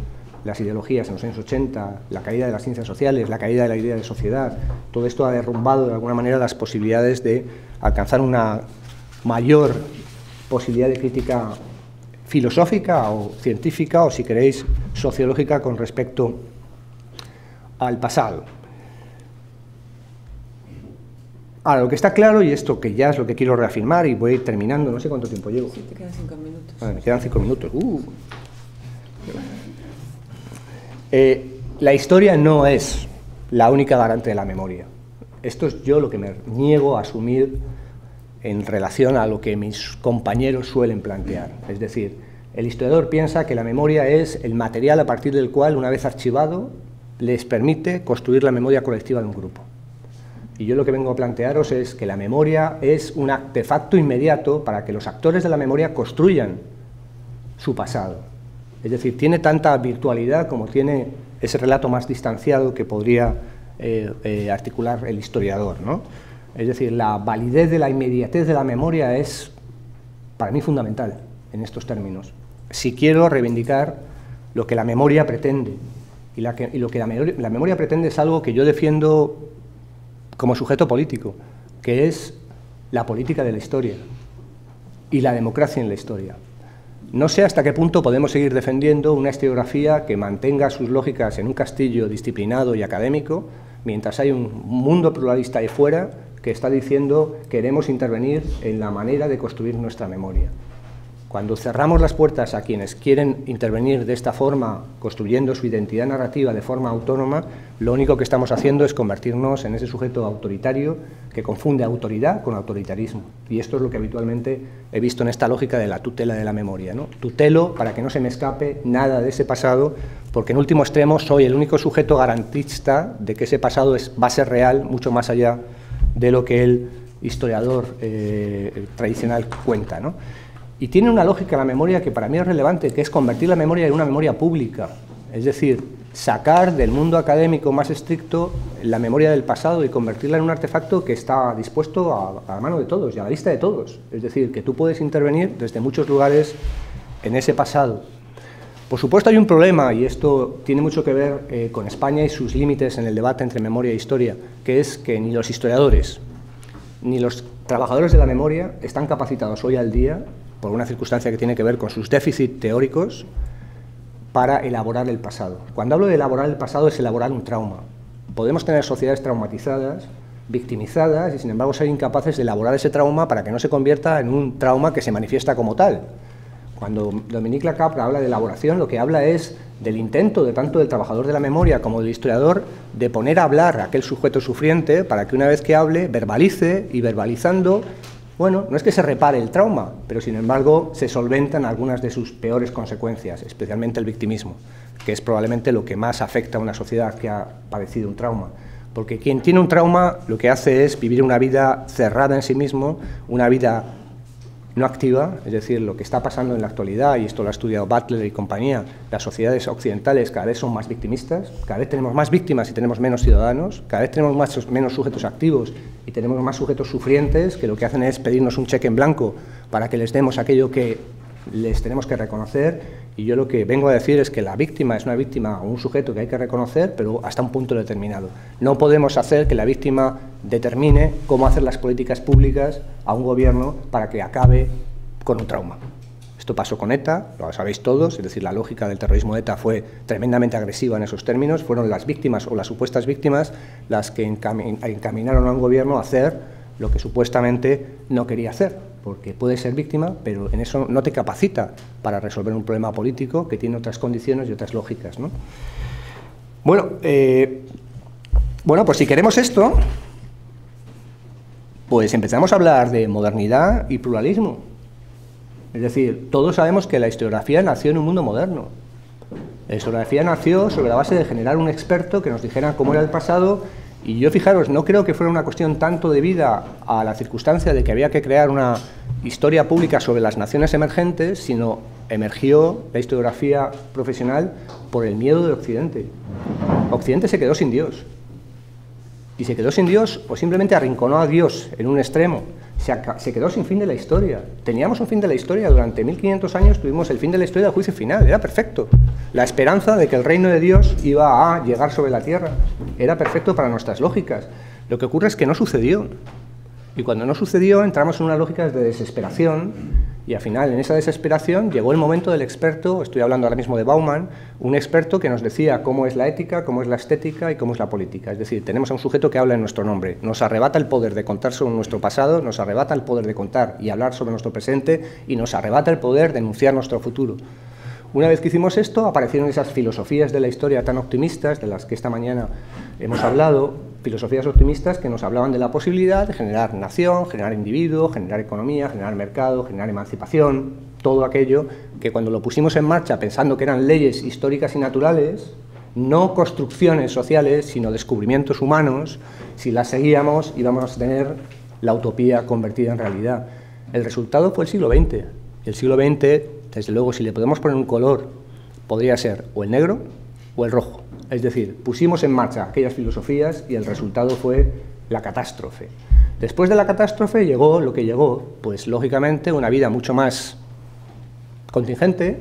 las ideologías en los años 80, la caída de las ciencias sociales, la caída de la idea de sociedad, todo esto ha derrumbado de alguna manera las posibilidades de alcanzar una mayor posibilidad de crítica filosófica o científica o, si queréis, sociológica con respecto al pasado. Ahora, lo que está claro, y esto que ya es lo que quiero reafirmar, y voy a ir terminando, no sé cuánto tiempo llevo. Sí, te quedan 5 minutos. Vale, me quedan 5 minutos. La historia no es la única garante de la memoria. Esto es yo lo que me niego a asumir en relación a lo que mis compañeros suelen plantear. Es decir, el historiador piensa que la memoria es el material a partir del cual, una vez archivado, les permite construir la memoria colectiva de un grupo. Y yo lo que vengo a plantearos es que la memoria es un artefacto inmediato para que los actores de la memoria construyan su pasado. Es decir, tiene tanta virtualidad como tiene ese relato más distanciado que podría articular el historiador, ¿no? Es decir, la validez de la inmediatez de la memoria es, para mí, fundamental en estos términos. Si quiero reivindicar lo que la memoria pretende, y lo que la memoria pretende es algo que yo defiendo como sujeto político, que es la política de la historia y la democracia en la historia. No sé hasta qué punto podemos seguir defendiendo una historiografía que mantenga sus lógicas en un castillo disciplinado y académico, mientras hay un mundo pluralista ahí fuera que está diciendo queremos intervenir en la manera de construir nuestra memoria. Cuando cerramos las puertas a quienes quieren intervenir de esta forma, construyendo su identidad narrativa de forma autónoma, lo único que estamos haciendo es convertirnos en ese sujeto autoritario que confunde autoridad con autoritarismo. Y esto es lo que habitualmente he visto en esta lógica de la tutela de la memoria, ¿no? Tutelo para que no se me escape nada de ese pasado, porque en último extremo soy el único sujeto garantista de que ese pasado va a ser real, mucho más allá de lo que el historiador tradicional cuenta, ¿no? Y tiene una lógica la memoria que para mí es relevante, que es convertir la memoria en una memoria pública. Es decir, sacar del mundo académico más estricto la memoria del pasado y convertirla en un artefacto que está dispuesto a la mano de todos y a la vista de todos. Es decir, que tú puedes intervenir desde muchos lugares en ese pasado. Por supuesto hay un problema, y esto tiene mucho que ver con España y sus límites en el debate entre memoria e historia, que es que ni los historiadores ni los trabajadores de la memoria están capacitados hoy al día, por una circunstancia que tiene que ver con sus déficits teóricos, para elaborar el pasado. Cuando hablo de elaborar el pasado es elaborar un trauma. Podemos tener sociedades traumatizadas, victimizadas, y sin embargo ser incapaces de elaborar ese trauma para que no se convierta en un trauma que se manifiesta como tal. Cuando Dominique Lacapra habla de elaboración, lo que habla es del intento de tanto del trabajador de la memoria como del historiador de poner a hablar a aquel sujeto sufriente para que una vez que hable, verbalice, y verbalizando, bueno, no es que se repare el trauma, pero sin embargo se solventan algunas de sus peores consecuencias, especialmente el victimismo, que es probablemente lo que más afecta a una sociedad que ha padecido un trauma. Porque quien tiene un trauma lo que hace es vivir una vida cerrada en sí mismo, una vida no activa, es decir, lo que está pasando en la actualidad, y esto lo ha estudiado Butler y compañía, las sociedades occidentales cada vez son más victimistas, cada vez tenemos más víctimas y tenemos menos ciudadanos, cada vez tenemos menos sujetos activos y tenemos más sujetos sufrientes que lo que hacen es pedirnos un cheque en blanco para que les demos aquello que les tenemos que reconocer. Y yo lo que vengo a decir es que la víctima es una víctima o un sujeto que hay que reconocer, pero hasta un punto determinado. No podemos hacer que la víctima determine cómo hacer las políticas públicas a un gobierno para que acabe con un trauma. Esto Esto pasó con ETA, lo sabéis todos, es decir, la lógica del terrorismo de ETA fue tremendamente agresiva en esos términos, fueron las víctimas o las supuestas víctimas las que encaminaron a un gobierno a hacer lo que supuestamente no quería hacer, porque puede ser víctima, pero en eso no te capacita para resolver un problema político que tiene otras condiciones y otras lógicas, ¿no? Bueno, pues si queremos esto, pues empezamos a hablar de modernidad y pluralismo. Es decir, todos sabemos que la historiografía nació en un mundo moderno. La historiografía nació sobre la base de generar un experto que nos dijera cómo era el pasado, y yo, fijaros, no creo que fuera una cuestión tanto debida a la circunstancia de que había que crear una historia pública sobre las naciones emergentes, sino emergió la historiografía profesional por el miedo de Occidente. Occidente se quedó sin Dios. Y se quedó sin Dios o simplemente arrinconó a Dios en un extremo. Se quedó sin fin de la historia. Teníamos un fin de la historia. Durante 1500 años tuvimos el fin de la historia del juicio final. Era perfecto. La esperanza de que el reino de Dios iba a llegar sobre la tierra. Era perfecto para nuestras lógicas. Lo que ocurre es que no sucedió. Y cuando no sucedió entramos en una lógica de desesperación. Y al final, en esa desesperación, llegó el momento del experto, estoy hablando ahora mismo de Bauman, un experto que nos decía cómo es la ética, cómo es la estética y cómo es la política. Es decir, tenemos a un sujeto que habla en nuestro nombre, nos arrebata el poder de contar sobre nuestro pasado, nos arrebata el poder de contar y hablar sobre nuestro presente y nos arrebata el poder de enunciar nuestro futuro. Una vez que hicimos esto, aparecieron esas filosofías de la historia tan optimistas, de las que esta mañana hemos hablado, filosofías optimistas que nos hablaban de la posibilidad de generar nación, generar individuo, generar economía, generar mercado, generar emancipación, todo aquello que cuando lo pusimos en marcha pensando que eran leyes históricas y naturales, no construcciones sociales, sino descubrimientos humanos, si las seguíamos íbamos a tener la utopía convertida en realidad. El resultado fue el siglo XX. El siglo XX, desde luego, si le podemos poner un color, podría ser o el negro o el rojo. Es decir, pusimos en marcha aquellas filosofías y el resultado fue la catástrofe. Después de la catástrofe llegó lo que llegó, pues lógicamente una vida mucho más contingente,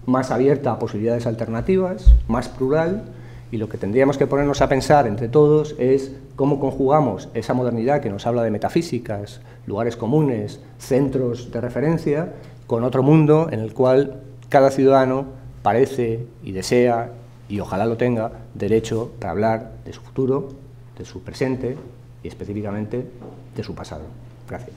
más abierta a posibilidades alternativas, más plural, y lo que tendríamos que ponernos a pensar entre todos es cómo conjugamos esa modernidad que nos habla de metafísicas, lugares comunes, centros de referencia, con otro mundo en el cual cada ciudadano parece y desea, y ojalá lo tenga, derecho para hablar de su futuro, de su presente y específicamente de su pasado. Gracias.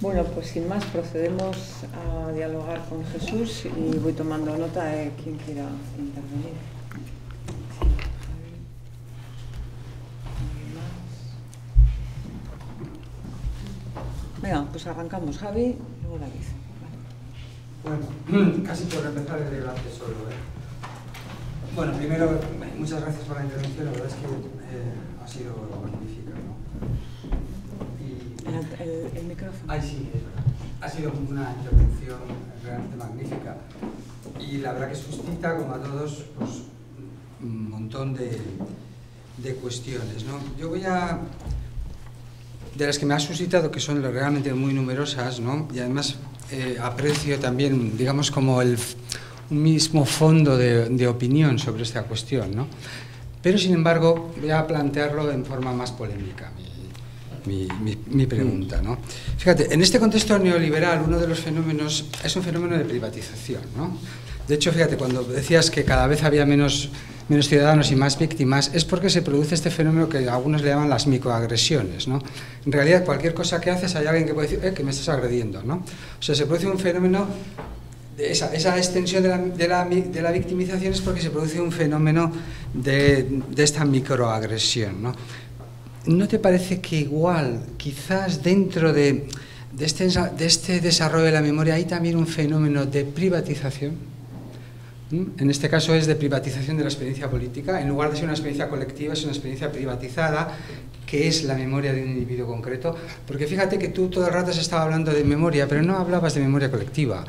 Bueno, pues sin más procedemos a dialogar con Jesús y voy tomando nota de quien quiera intervenir. Venga, pues arrancamos. Javi y luego David. Bueno, casi por empezar el debate solo. Bueno, primero, muchas gracias por la intervención. La verdad es que ha sido magnífica, ¿no? El micrófono. Ay, sí, es verdad. Ha sido una intervención realmente magnífica. Y la verdad que suscita, como a todos, pues, un montón de cuestiones, ¿no? Yo voy a... de las que me ha suscitado, que son realmente muy numerosas, ¿no? Y además aprecio también, digamos, como un mismo fondo de opinión sobre esta cuestión, ¿no? Pero, sin embargo, voy a plantearlo en forma más polémica, mi pregunta, ¿no? Fíjate, en este contexto neoliberal, uno de los fenómenos es un fenómeno de privatización, ¿no? De hecho, fíjate, cuando decías que cada vez había menos ciudadanos y más víctimas, es porque se produce este fenómeno que algunos le llaman las microagresiones, ¿no? En realidad, cualquier cosa que haces, hay alguien que puede decir, que me estás agrediendo, ¿no? O sea, se produce un fenómeno, esa extensión de la victimización es porque se produce un fenómeno de esta microagresión, ¿no? ¿No te parece que igual, quizás dentro de este desarrollo de la memoria, hay también un fenómeno de privatización? En este caso es de privatización de la experiencia política. En lugar de ser una experiencia colectiva, es una experiencia privatizada, que es la memoria de un individuo concreto. Porque fíjate que tú todo el rato has estado hablando de memoria, pero no hablabas de memoria colectiva,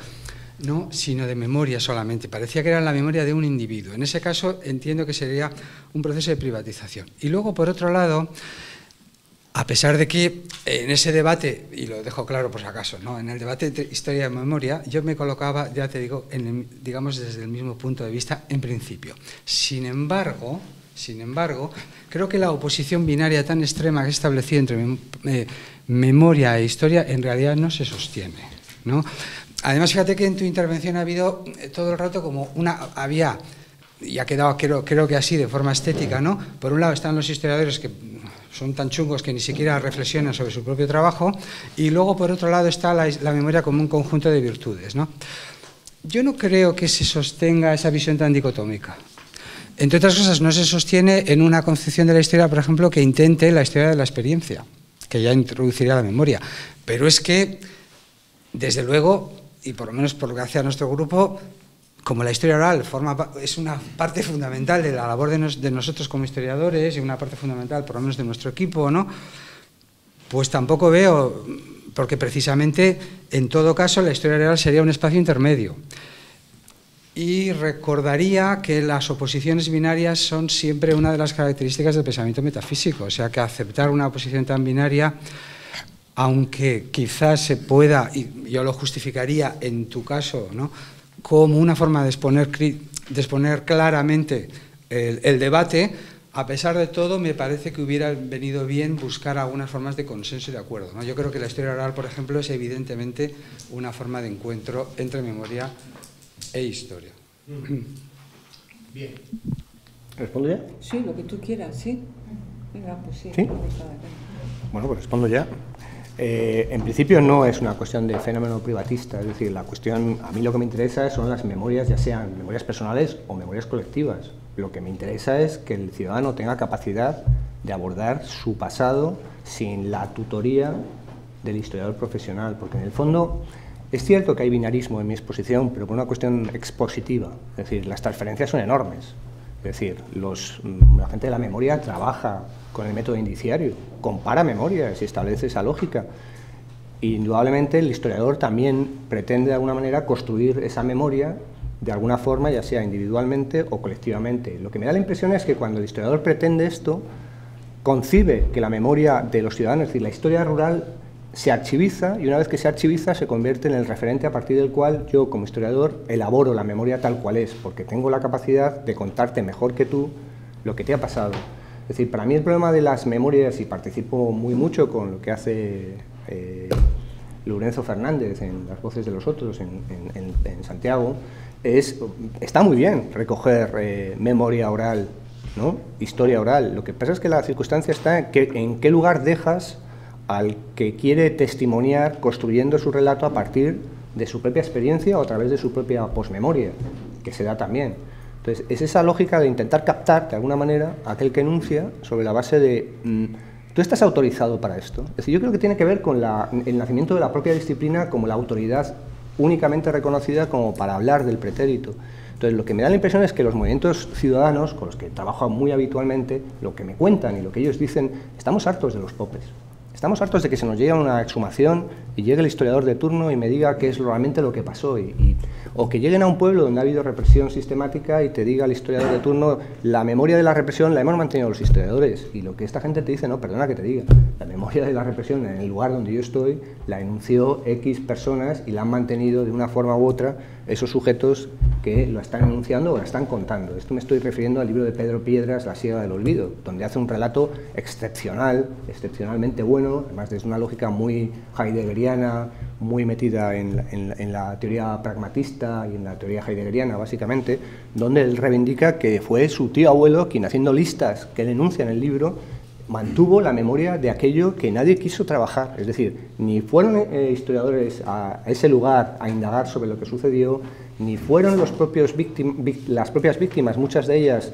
¿no? Sino de memoria solamente. Parecía que era la memoria de un individuo. En ese caso entiendo que sería un proceso de privatización. Y luego, por otro lado, a pesar de que en ese debate, y lo dejo claro por si acaso, ¿no? En el debate de historia de memoria, yo me colocaba, ya te digo, digamos desde el mismo punto de vista en principio. Sin embargo, Sin embargo, creo que la oposición binaria tan extrema que se ha establecido entre memoria e historia en realidad no se sostiene, ¿no? Además, fíjate que en tu intervención ha habido todo el rato como había, y ha quedado creo que así de forma estética, ¿no? Por un lado están los historiadores que son tan chungos que ni siquiera reflexionan sobre su propio trabajo, y luego por otro lado está la memoria como un conjunto de virtudes, ¿no? Yo no creo que se sostenga esa visión tan dicotómica. Entre otras cosas, no se sostiene en una concepción de la historia, por ejemplo, que intente la historia de la experiencia, que ya introduciría la memoria. Pero es que, desde luego, y por lo menos por lo que hace a nuestro grupo, como la historia oral es una parte fundamental de la labor de nosotros como historiadores y una parte fundamental, por lo menos, de nuestro equipo, ¿no? Pues tampoco veo, porque precisamente, en todo caso, la historia oral sería un espacio intermedio. Y recordaría que las oposiciones binarias son siempre una de las características del pensamiento metafísico, o sea que aceptar una oposición tan binaria, aunque quizás se pueda, y yo lo justificaría en tu caso, ¿no?, como una forma de exponer claramente el debate, a pesar de todo me parece que hubiera venido bien buscar algunas formas de consenso y de acuerdo, ¿no? Yo creo que la historia oral, por ejemplo, es evidentemente una forma de encuentro entre memoria e historia. Bien. ¿Respondo ya? Sí, lo que tú quieras, sí. Venga, pues sí. ¿Sí? Bueno, pues respondo ya. En principio no es una cuestión de fenómeno privatista, es decir, la cuestión, a mí lo que me interesa son las memorias, ya sean memorias personales o memorias colectivas. Lo que me interesa es que el ciudadano tenga capacidad de abordar su pasado sin la tutoría del historiador profesional, porque en el fondo es cierto que hay binarismo en mi exposición, pero por una cuestión expositiva, es decir, las transferencias son enormes. Es decir, la gente de la memoria trabaja con el método indiciario, compara memorias y establece esa lógica. Indudablemente el historiador también pretende de alguna manera construir esa memoria de alguna forma, ya sea individualmente o colectivamente. Lo que me da la impresión es que cuando el historiador pretende esto, concibe que la memoria de los ciudadanos, es decir, la historia rural, se archiviza, y una vez que se archiviza se convierte en el referente a partir del cual yo como historiador elaboro la memoria tal cual es, porque tengo la capacidad de contarte mejor que tú lo que te ha pasado. Es decir, para mí el problema de las memorias, y participo muy mucho con lo que hace Lorenzo Fernández en Las Voces de los Otros en Santiago, está muy bien recoger memoria oral, ¿no?, historia oral. Lo que pasa es que la circunstancia está en qué lugar dejas al que quiere testimoniar construyendo su relato a partir de su propia experiencia o a través de su propia posmemoria, que se da también. Entonces, es esa lógica de intentar captar, de alguna manera, a aquel que enuncia sobre la base de ¿tú estás autorizado para esto? Es decir, yo creo que tiene que ver con el nacimiento de la propia disciplina como la autoridad únicamente reconocida como para hablar del pretérito. Entonces, lo que me da la impresión es que los movimientos ciudadanos, con los que trabajo muy habitualmente, lo que me cuentan y lo que ellos dicen, estamos hartos de los popes. Estamos hartos de que se nos llegue una exhumación y llegue el historiador de turno y me diga qué es realmente lo que pasó, o que lleguen a un pueblo donde ha habido represión sistemática y te diga el historiador de turno, la memoria de la represión la hemos mantenido los historiadores, y lo que esta gente te dice, no, perdona que te diga, la memoria de la represión en el lugar donde yo estoy la enunció X personas y la han mantenido de una forma u otra esos sujetos que lo están enunciando o lo están contando. Esto me estoy refiriendo al libro de Pedro Piedras, La Siega del Olvido, donde hace un relato excepcional, excepcionalmente bueno, además desde una lógica muy heideggeriana, muy metida en la teoría pragmatista y en la teoría heideggeriana, básicamente, donde él reivindica que fue su tío abuelo quien, haciendo listas que él enuncia en el libro, mantuvo la memoria de aquello que nadie quiso trabajar. Es decir, ni fueron historiadores a ese lugar a indagar sobre lo que sucedió, ni fueron las propias víctimas, muchas de ellas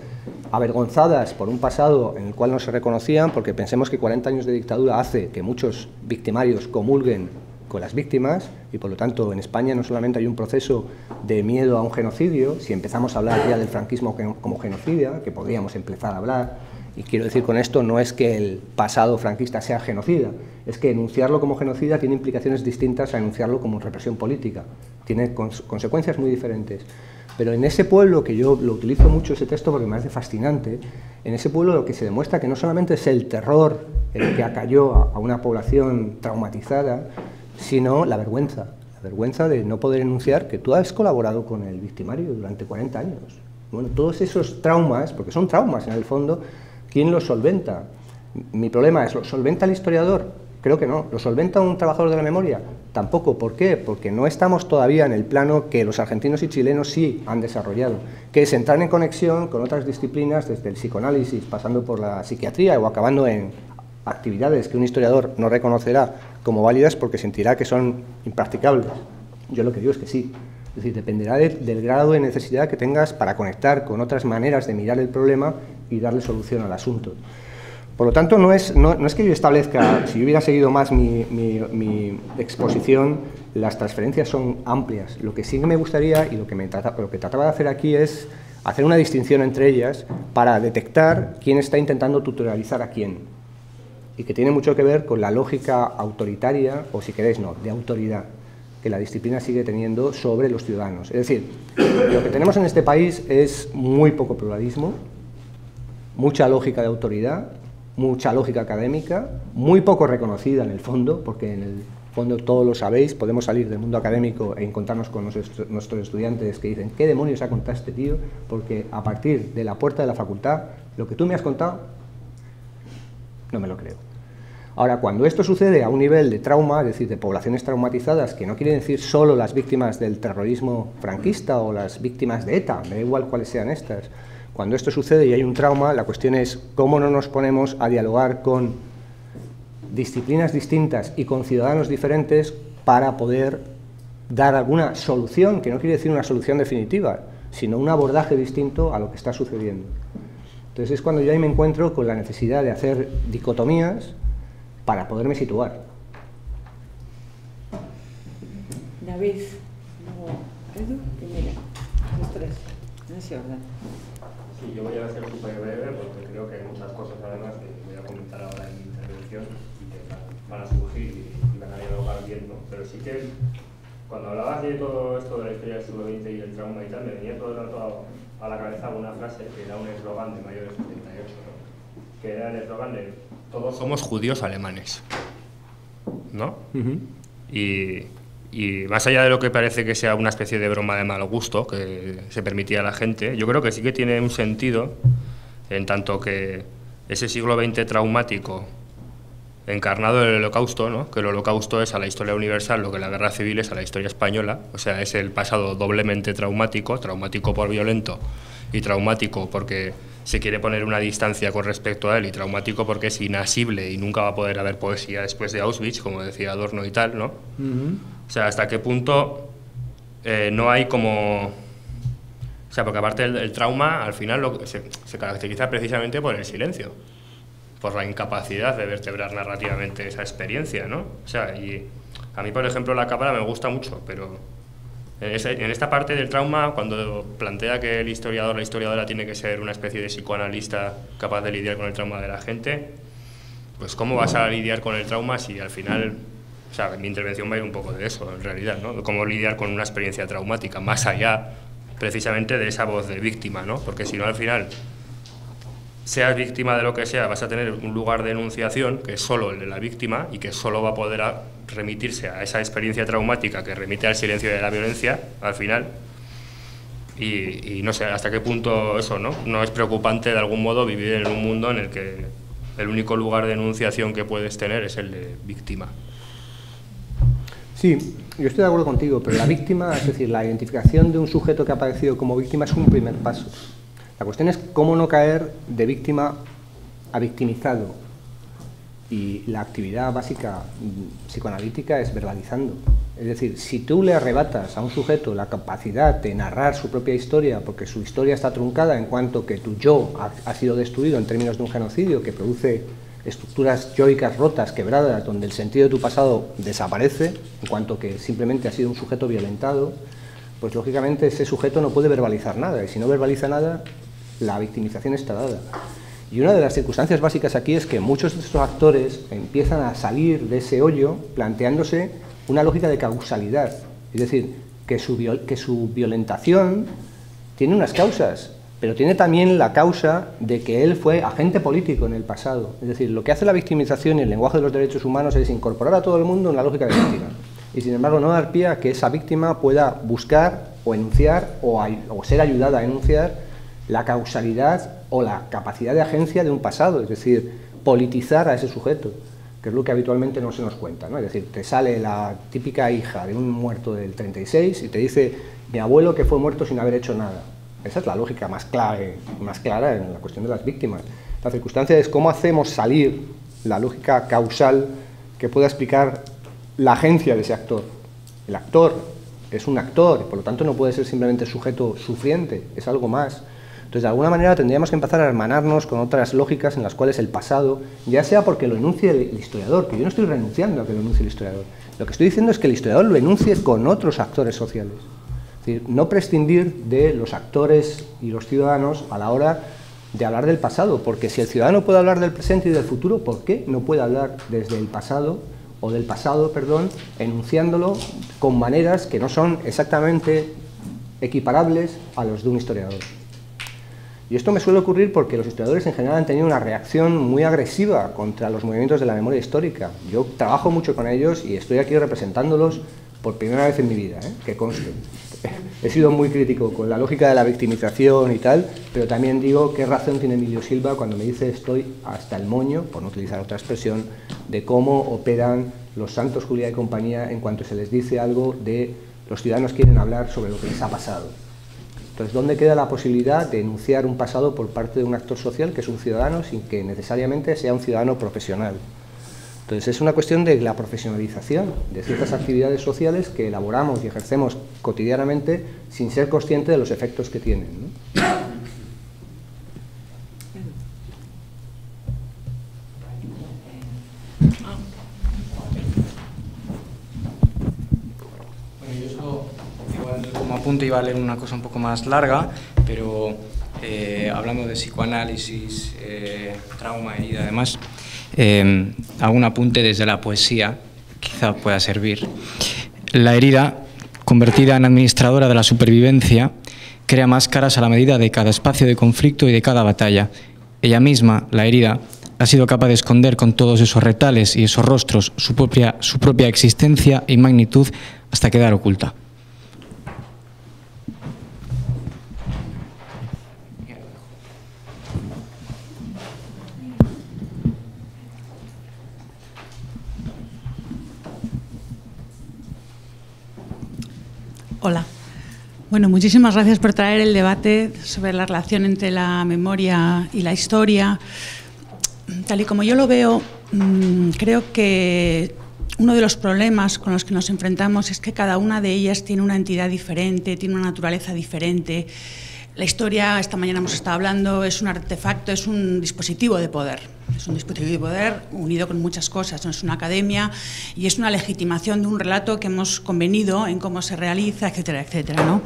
avergonzadas por un pasado en el cual no se reconocían, porque pensemos que 40 años de dictadura hace que muchos victimarios comulguen con las víctimas, y por lo tanto en España no solamente hay un proceso de miedo a un genocidio, si empezamos a hablar ya del franquismo como genocida, que podríamos empezar a hablar, y quiero decir con esto no es que el pasado franquista sea genocida, es que enunciarlo como genocida tiene implicaciones distintas a enunciarlo como represión política, tiene consecuencias muy diferentes. Pero en ese pueblo, que yo lo utilizo mucho ese texto porque me parece fascinante, en ese pueblo lo que se demuestra que no solamente es el terror el que acalló a una población traumatizada, sino la vergüenza de no poder enunciar que tú has colaborado con el victimario durante 40 años. Bueno, todos esos traumas, porque son traumas en el fondo, ¿quién los solventa? Mi problema es, ¿lo solventa el historiador? Creo que no. ¿Lo solventa un trabajador de la memoria? Tampoco. ¿Por qué? Porque no estamos todavía en el plano que los argentinos y chilenos sí han desarrollado, que es entrar en conexión con otras disciplinas, desde el psicoanálisis, pasando por la psiquiatría o acabando en actividades que un historiador no reconocerá como válidas porque sentirá que son impracticables. Yo lo que digo es que sí. Es decir, dependerá del grado de necesidad que tengas para conectar con otras maneras de mirar el problema y darle solución al asunto. Por lo tanto, no es que yo establezca, si yo hubiera seguido más mi exposición, las transferencias son amplias. Lo que sí me gustaría, y lo que trataba de hacer aquí es hacer una distinción entre ellas para detectar quién está intentando tutorializar a quién. Y que tiene mucho que ver con la lógica autoritaria, o si queréis, no, de autoridad, que la disciplina sigue teniendo sobre los ciudadanos. Es decir, lo que tenemos en este país es muy poco pluralismo, mucha lógica de autoridad, mucha lógica académica, muy poco reconocida en el fondo, porque en el fondo todos lo sabéis, podemos salir del mundo académico e encontrarnos con nuestros estudiantes que dicen ¿qué demonios ha contado este tío? Porque a partir de la puerta de la facultad, lo que tú me has contado, no me lo creo. Ahora, cuando esto sucede a un nivel de trauma, es decir, de poblaciones traumatizadas, que no quiere decir solo las víctimas del terrorismo franquista o las víctimas de ETA, me da igual cuáles sean estas. Cuando esto sucede y hay un trauma, la cuestión es cómo no nos ponemos a dialogar con disciplinas distintas y con ciudadanos diferentes para poder dar alguna solución, que no quiere decir una solución definitiva, sino un abordaje distinto a lo que está sucediendo. Entonces es cuando yo ahí me encuentro con la necesidad de hacer dicotomías para poderme situar. David, luego Edu y Miguel, los tres, en ese orden. Sí, yo voy a ser súper breve porque creo que hay muchas cosas además que voy a comentar ahora en mi intervención y que van a surgir y van a dialogar bien, ¿no? Pero sí que cuando hablabas de todo esto de la historia del siglo XX y el trauma y tal, me venía todo el rato a la cabeza una frase que era un eslogan de mayo del 78, ¿no? Que era el eslogan de todos somos judíos alemanes, ¿no? Y más allá de lo que parece que sea una especie de broma de mal gusto que se permitía a la gente, yo creo que sí que tiene un sentido en tanto que ese siglo XX traumático encarnado en el Holocausto, ¿no? Que el Holocausto es a la historia universal lo que la Guerra Civil es a la historia española, o sea, es el pasado doblemente traumático, traumático por violento y traumático porque se quiere poner una distancia con respecto a él y traumático porque es inasible y nunca va a poder haber poesía después de Auschwitz, como decía Adorno y tal, ¿no? O sea, hasta qué punto no hay como... O sea, porque aparte el trauma al final se caracteriza precisamente por el silencio, por la incapacidad de vertebrar narrativamente esa experiencia, ¿no? O sea, y a mí, por ejemplo, la cámara me gusta mucho, pero en esta parte del trauma, cuando plantea que el historiador, la historiadora tiene que ser una especie de psicoanalista capaz de lidiar con el trauma de la gente, pues ¿cómo vas a lidiar con el trauma si al final... O sea, mi intervención va a ir un poco de eso, en realidad, ¿no? Cómo lidiar con una experiencia traumática, más allá, precisamente, de esa voz de víctima, ¿no? Porque si no, al final, seas víctima de lo que sea, vas a tener un lugar de enunciación que es solo el de la víctima y que solo va a poder remitirse a esa experiencia traumática que remite al silencio de la violencia, al final. Y no sé hasta qué punto eso, ¿no? No es preocupante, de algún modo, vivir en un mundo en el que el único lugar de enunciación que puedes tener es el de víctima. Sí, yo estoy de acuerdo contigo, pero la víctima, es decir, la identificación de un sujeto que ha aparecido como víctima es un primer paso. La cuestión es cómo no caer de víctima a victimizado. Y la actividad básica psicoanalítica es verbalizando. Es decir, si tú le arrebatas a un sujeto la capacidad de narrar su propia historia, porque su historia está truncada en cuanto que tu yo ha sido destruido en términos de un genocidio que produce estructuras yoicas rotas, quebradas, donde el sentido de tu pasado desaparece, en cuanto que simplemente ha sido un sujeto violentado, pues lógicamente ese sujeto no puede verbalizar nada, y si no verbaliza nada, la victimización está dada. Y una de las circunstancias básicas aquí es que muchos de estos actores empiezan a salir de ese hoyo planteándose una lógica de causalidad, es decir, que su violentación tiene unas causas, pero tiene también la causa de que él fue agente político en el pasado. Es decir, lo que hace la victimización y el lenguaje de los derechos humanos es incorporar a todo el mundo en la lógica de víctima. Y sin embargo no dar pie a que esa víctima pueda buscar o enunciar o ser ayudada a enunciar la causalidad o la capacidad de agencia de un pasado, es decir, politizar a ese sujeto, que es lo que habitualmente no se nos cuenta, ¿no? Es decir, te sale la típica hija de un muerto del 36 y te dice, mi abuelo que fue muerto sin haber hecho nada. Esa es la lógica más clara en la cuestión de las víctimas. La circunstancia es cómo hacemos salir la lógica causal que pueda explicar la agencia de ese actor. El actor es un actor, por lo tanto no puede ser simplemente sujeto sufriente, es algo más. Entonces, de alguna manera tendríamos que empezar a hermanarnos con otras lógicas en las cuales el pasado, ya sea porque lo enuncie el historiador, que yo no estoy renunciando a que lo enuncie el historiador, lo que estoy diciendo es que el historiador lo enuncie con otros actores sociales. Es decir, no prescindir de los actores y los ciudadanos a la hora de hablar del pasado, porque si el ciudadano puede hablar del presente y del futuro, ¿por qué no puede hablar desde el pasado, o del pasado, perdón, enunciándolo con maneras que no son exactamente equiparables a los de un historiador? Y esto me suele ocurrir porque los historiadores en general han tenido una reacción muy agresiva contra los movimientos de la memoria histórica. Yo trabajo mucho con ellos y estoy aquí representándolos por primera vez en mi vida, que conste. He sido muy crítico con la lógica de la victimización y tal, pero también digo qué razón tiene Emilio Silva cuando me dice estoy hasta el moño, por no utilizar otra expresión, de cómo operan los Santos Juliá y compañía en cuanto se les dice algo de los ciudadanos quieren hablar sobre lo que les ha pasado. Entonces, ¿dónde queda la posibilidad de enunciar un pasado por parte de un actor social que es un ciudadano sin que necesariamente sea un ciudadano profesional? Entonces, es una cuestión de la profesionalización de ciertas actividades sociales que elaboramos y ejercemos cotidianamente sin ser conscientes de los efectos que tienen, ¿no? Como apunte iba a leer una cosa un poco más larga, pero hablando de psicoanálisis, trauma y además, algún apunte desde la poesía quizá pueda servir. La herida, convertida en administradora de la supervivencia, crea máscaras a la medida de cada espacio de conflicto y de cada batalla. Ella misma, la herida, ha sido capaz de esconder con todos esos retales y esos rostros su propia existencia y magnitud hasta quedar oculta. Hola. Bueno, muchísimas gracias por traer el debate sobre la relación entre la memoria y la historia. Tal y como yo lo veo, creo que uno de los problemas con los que nos enfrentamos es que cada una de ellas tiene una entidad diferente, tiene una naturaleza diferente. La historia, esta mañana hemos estado hablando, es un artefacto, es un dispositivo de poder. Es un dispositivo de poder unido con muchas cosas, ¿no? Es una academia y es una legitimación de un relato que hemos convenido en cómo se realiza, etcétera, etcétera, ¿no?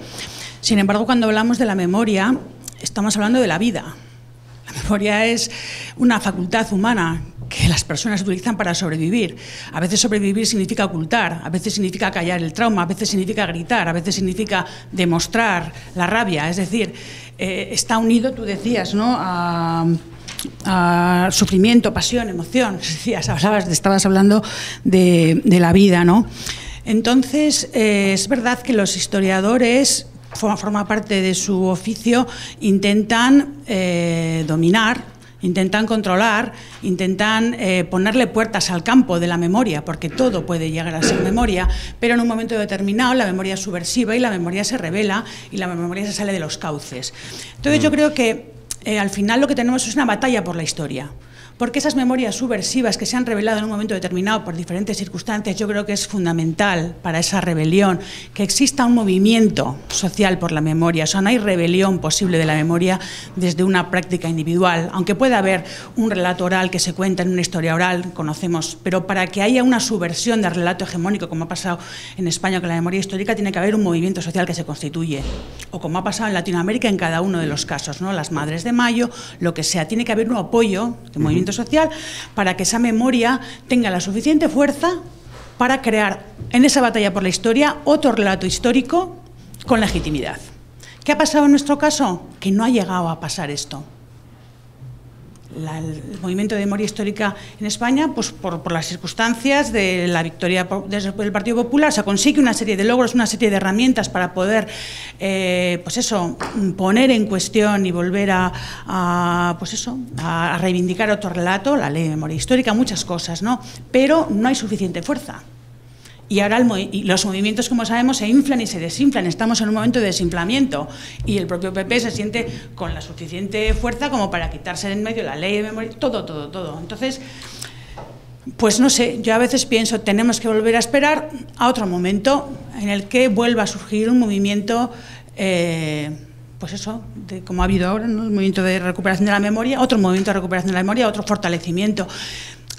Sin embargo, cuando hablamos de la memoria, estamos hablando de la vida. La memoria es una facultad humana que las personas utilizan para sobrevivir. A veces sobrevivir significa ocultar, a veces significa callar el trauma, a veces significa gritar, a veces significa demostrar la rabia. Es decir, está unido, tú decías, ¿no?, a sufrimiento, pasión, emoción. Decías, estabas hablando de la vida, ¿no? Entonces, es verdad que los historiadores, forma parte de su oficio, intentan dominar, intentan controlar, intentan ponerle puertas al campo de la memoria, porque todo puede llegar a ser memoria, pero en un momento determinado la memoria es subversiva y la memoria se revela y la memoria se sale de los cauces. Entonces yo creo que al final lo que tenemos es una batalla por la historia. Porque esas memorias subversivas que se han revelado en un momento determinado por diferentes circunstancias, yo creo que es fundamental para esa rebelión que exista un movimiento social por la memoria. O sea, no hay rebelión posible de la memoria desde una práctica individual, aunque pueda haber un relato oral que se cuenta en una historia oral, conocemos, pero para que haya una subversión del relato hegemónico, como ha pasado en España con la memoria histórica, tiene que haber un movimiento social que se constituye, o como ha pasado en Latinoamérica en cada uno de los casos, ¿no? Las Madres de Mayo, lo que sea, tiene que haber un apoyo de movimiento social para que esa memoria tenga la suficiente fuerza para crear en esa batalla por la historia otro relato histórico con legitimidad. ¿Qué ha pasado en nuestro caso? Que no ha llegado a pasar esto. el movimiento de memoria histórica en España, pues por las circunstancias de la victoria del Partido Popular, se consigue una serie de logros, una serie de herramientas para poder, pues eso, poner en cuestión y volver a reivindicar otro relato, la ley de memoria histórica, muchas cosas, ¿no? Pero no hay suficiente fuerza. Y ahora los movimientos, como sabemos, se inflan y se desinflan. Estamos en un momento de desinflamiento y el propio PP se siente con la suficiente fuerza como para quitarse de en medio la ley de memoria, todo. Entonces, pues no sé, yo a veces pienso, tenemos que volver a esperar a otro momento en el que vuelva a surgir un movimiento, pues eso, como ha habido ahora, ¿no? El movimiento de recuperación de la memoria, otro movimiento de recuperación de la memoria, otro fortalecimiento.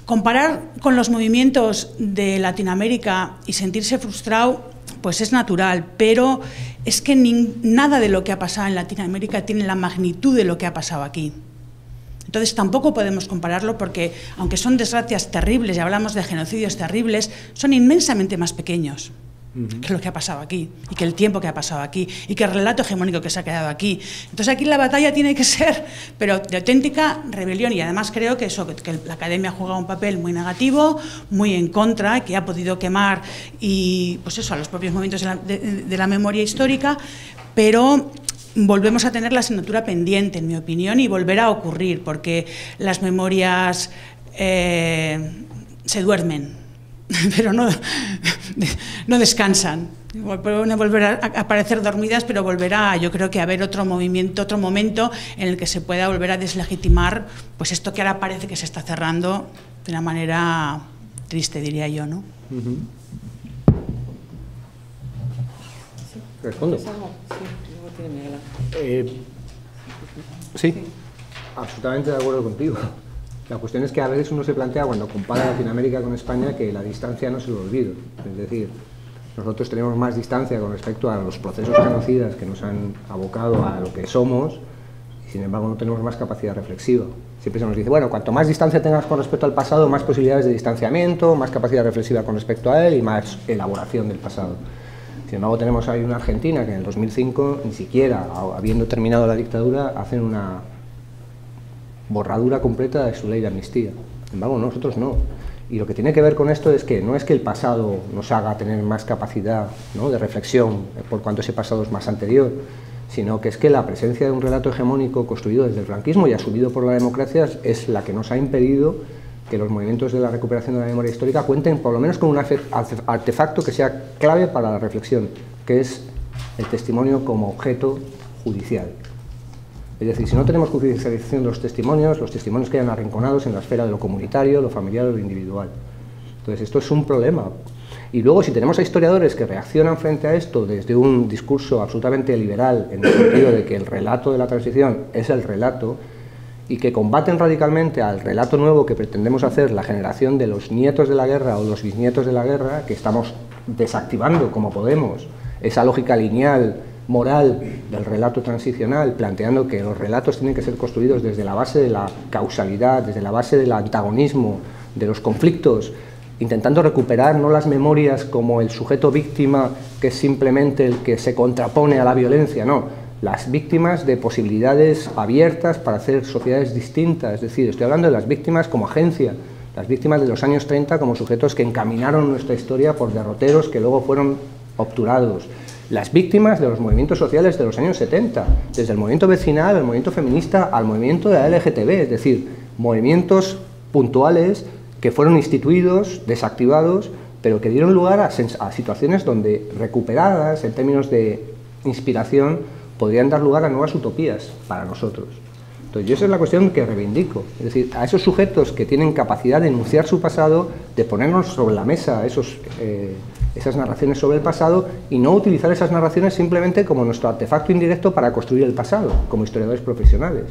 Comparar con los movimientos de Latinoamérica y sentirse frustrado, pues es natural, pero es que nada de lo que ha pasado en Latinoamérica tiene la magnitud de lo que ha pasado aquí. Entonces tampoco podemos compararlo porque, aunque son desgracias terribles y hablamos de genocidios terribles, son inmensamente más pequeños que lo que ha pasado aquí, y que el tiempo que ha pasado aquí, y que el relato hegemónico que se ha quedado aquí. Entonces aquí la batalla tiene que ser, pero de auténtica rebelión, y además creo que la Academia ha jugado un papel muy negativo, muy en contra, que ha podido quemar y, pues eso, a los propios movimientos de la memoria histórica, pero volvemos a tener la asignatura pendiente, en mi opinión, y volverá a ocurrir, porque las memorias se duermen, pero no descansan. Pueden volver a aparecer dormidas, pero volverá, yo creo que a haber otro movimiento, otro momento en el que se pueda volver a deslegitimar pues esto que ahora parece que se está cerrando de una manera triste, diría yo, ¿no? ¿Respondo? Sí, absolutamente de acuerdo contigo. La cuestión es que a veces uno se plantea, cuando compara Latinoamérica con España, que la distancia no se lo olvida. Es decir, nosotros tenemos más distancia con respecto a los procesos genocidas que nos han abocado a lo que somos, y sin embargo no tenemos más capacidad reflexiva. Siempre se nos dice, bueno, cuanto más distancia tengas con respecto al pasado, más posibilidades de distanciamiento, más capacidad reflexiva con respecto a él y más elaboración del pasado. Sin embargo, tenemos ahí una Argentina que en el 2005, ni siquiera habiendo terminado la dictadura, hacen una borradura completa de su ley de amnistía. Sin embargo, nosotros no. Y lo que tiene que ver con esto es que no es que el pasado nos haga tener más capacidad, ¿no?, de reflexión por cuanto ese pasado es más anterior, sino que es que la presencia de un relato hegemónico construido desde el franquismo y asumido por la democracia es la que nos ha impedido que los movimientos de la recuperación de la memoria histórica cuenten por lo menos con un artefacto que sea clave para la reflexión, que es el testimonio como objeto judicial. Es decir, si no tenemos judicialización de los testimonios quedan arrinconados en la esfera de lo comunitario, lo familiar o lo individual. Entonces esto es un problema. Y luego, si tenemos a historiadores que reaccionan frente a esto desde un discurso absolutamente liberal, en el sentido de que el relato de la transición es el relato, y que combaten radicalmente al relato nuevo que pretendemos hacer la generación de los nietos de la guerra o los bisnietos de la guerra, que estamos desactivando como podemos esa lógica lineal, moral del relato transicional, planteando que los relatos tienen que ser construidos desde la base de la causalidad, desde la base del antagonismo, de los conflictos, intentando recuperar no las memorias como el sujeto víctima, que es simplemente el que se contrapone a la violencia, no, las víctimas de posibilidades abiertas para hacer sociedades distintas. Es decir, estoy hablando de las víctimas como agencia, las víctimas de los años 30 como sujetos que encaminaron nuestra historia por derroteros que luego fueron obturados, las víctimas de los movimientos sociales de los años 70, desde el movimiento vecinal, el movimiento feminista, al movimiento de la LGTB, es decir, movimientos puntuales que fueron instituidos, desactivados, pero que dieron lugar a situaciones donde, recuperadas en términos de inspiración, podrían dar lugar a nuevas utopías para nosotros. Entonces, yo esa es la cuestión que reivindico, es decir, a esos sujetos que tienen capacidad de enunciar su pasado, de ponernos sobre la mesa esas narraciones sobre el pasado y no utilizar esas narraciones simplemente como nuestro artefacto indirecto para construir el pasado, como historiadores profesionales.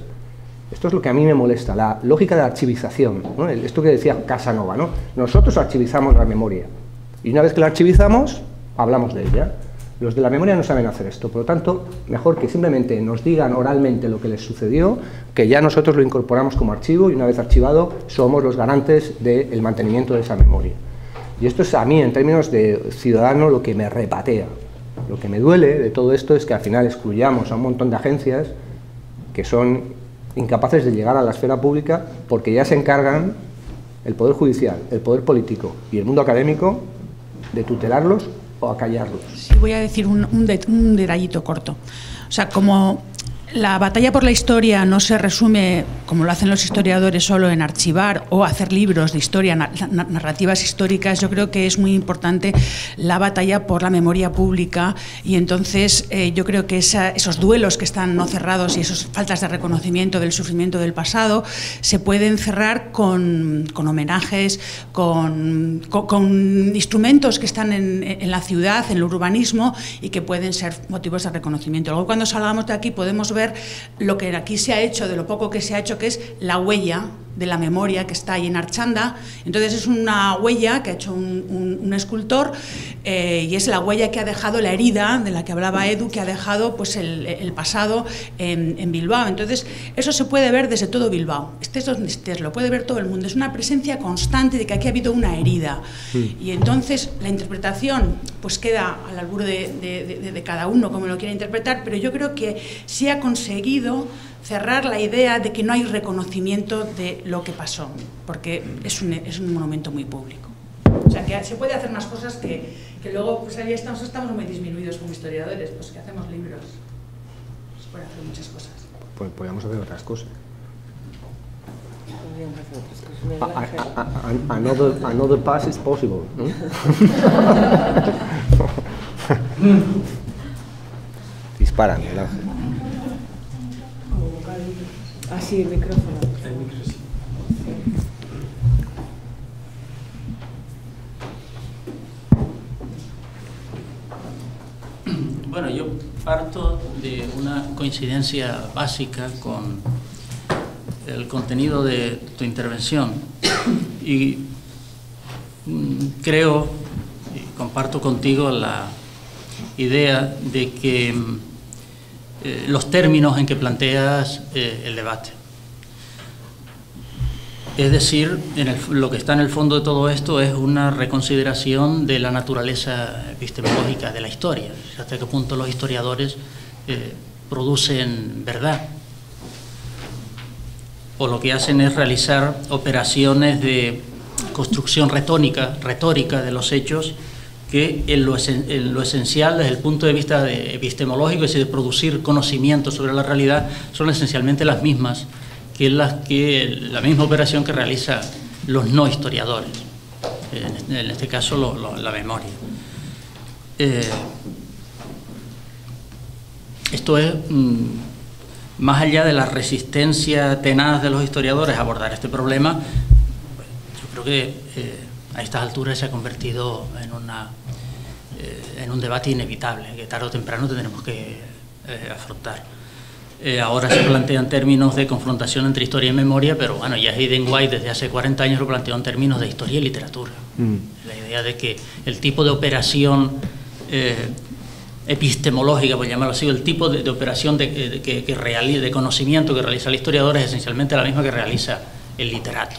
Esto es lo que a mí me molesta, la lógica de la archivización, ¿no? Esto que decía Casanova, ¿no? Nosotros archivizamos la memoria y una vez que la archivizamos, hablamos de ella. Los de la memoria no saben hacer esto, por lo tanto, mejor que simplemente nos digan oralmente lo que les sucedió, que ya nosotros lo incorporamos como archivo y una vez archivado somos los garantes del mantenimiento de esa memoria. Y esto es a mí, en términos de ciudadano, lo que me repatea. Lo que me duele de todo esto es que al final excluyamos a un montón de agencias que son incapaces de llegar a la esfera pública porque ya se encargan el Poder Judicial, el Poder Político y el mundo académico de tutelarlos o acallarlos. Sí, voy a decir un detallito corto. O sea, como la batalla por la historia no se resume, como lo hacen los historiadores, solo en archivar o hacer libros de historia, narrativas históricas, yo creo que es muy importante la batalla por la memoria pública, y entonces yo creo que esos duelos que están no cerrados y esas faltas de reconocimiento del sufrimiento del pasado se pueden cerrar con homenajes, con instrumentos que están en la ciudad, en el urbanismo, y que pueden ser motivos de reconocimiento. Luego, cuando salgamos de aquí, podemos ver lo que aquí se ha hecho, de lo poco que se ha hecho, que es la huella de la memoria que está ahí en Archanda. Entonces es una huella que ha hecho un escultor, y es la huella que ha dejado, la herida de la que hablaba Edu, que ha dejado pues el pasado en Bilbao. Entonces eso se puede ver desde todo Bilbao, estés donde estés, lo puede ver todo el mundo. Es una presencia constante de que aquí ha habido una herida, y entonces la interpretación pues queda al albur de cada uno como lo quiera interpretar, pero yo creo que sí ha conseguido cerrar la idea de que no hay reconocimiento de lo que pasó, porque es un monumento muy público. O sea, que se puede hacer más cosas que luego, pues ahí estamos muy disminuidos como historiadores, pues que hacemos libros. Se pueden hacer muchas cosas. Pues podríamos hacer otras cosas. Another pass is possible, ¿no? Dispara, Miguel Ángel. Así, el micrófono. El micro, sí. Bueno, yo parto de una coincidencia básica con el contenido de tu intervención y creo y comparto contigo la idea de que los términos en que planteas el debate. Es decir, lo que está en el fondo de todo esto es una reconsideración de la naturaleza epistemológica de la historia, hasta qué punto los historiadores producen verdad, o lo que hacen es realizar operaciones de construcción retórica de los hechos que en lo esencial desde el punto de vista epistemológico, es decir, de producir conocimiento sobre la realidad, son esencialmente las mismas que la misma operación que realizan los no historiadores, en este caso la memoria. Esto es, más allá de la resistencia tenaz de los historiadores a abordar este problema, yo creo que a estas alturas se ha convertido en un debate inevitable, que tarde o temprano tendremos que afrontar. Ahora se plantean términos de confrontación entre historia y memoria, pero bueno, ya Hayden White desde hace 40 años lo planteó en términos de historia y literatura. La idea de que el tipo de operación epistemológica, por llamarlo así, el tipo de operación de conocimiento que realiza el historiador es esencialmente la misma que realiza el literato.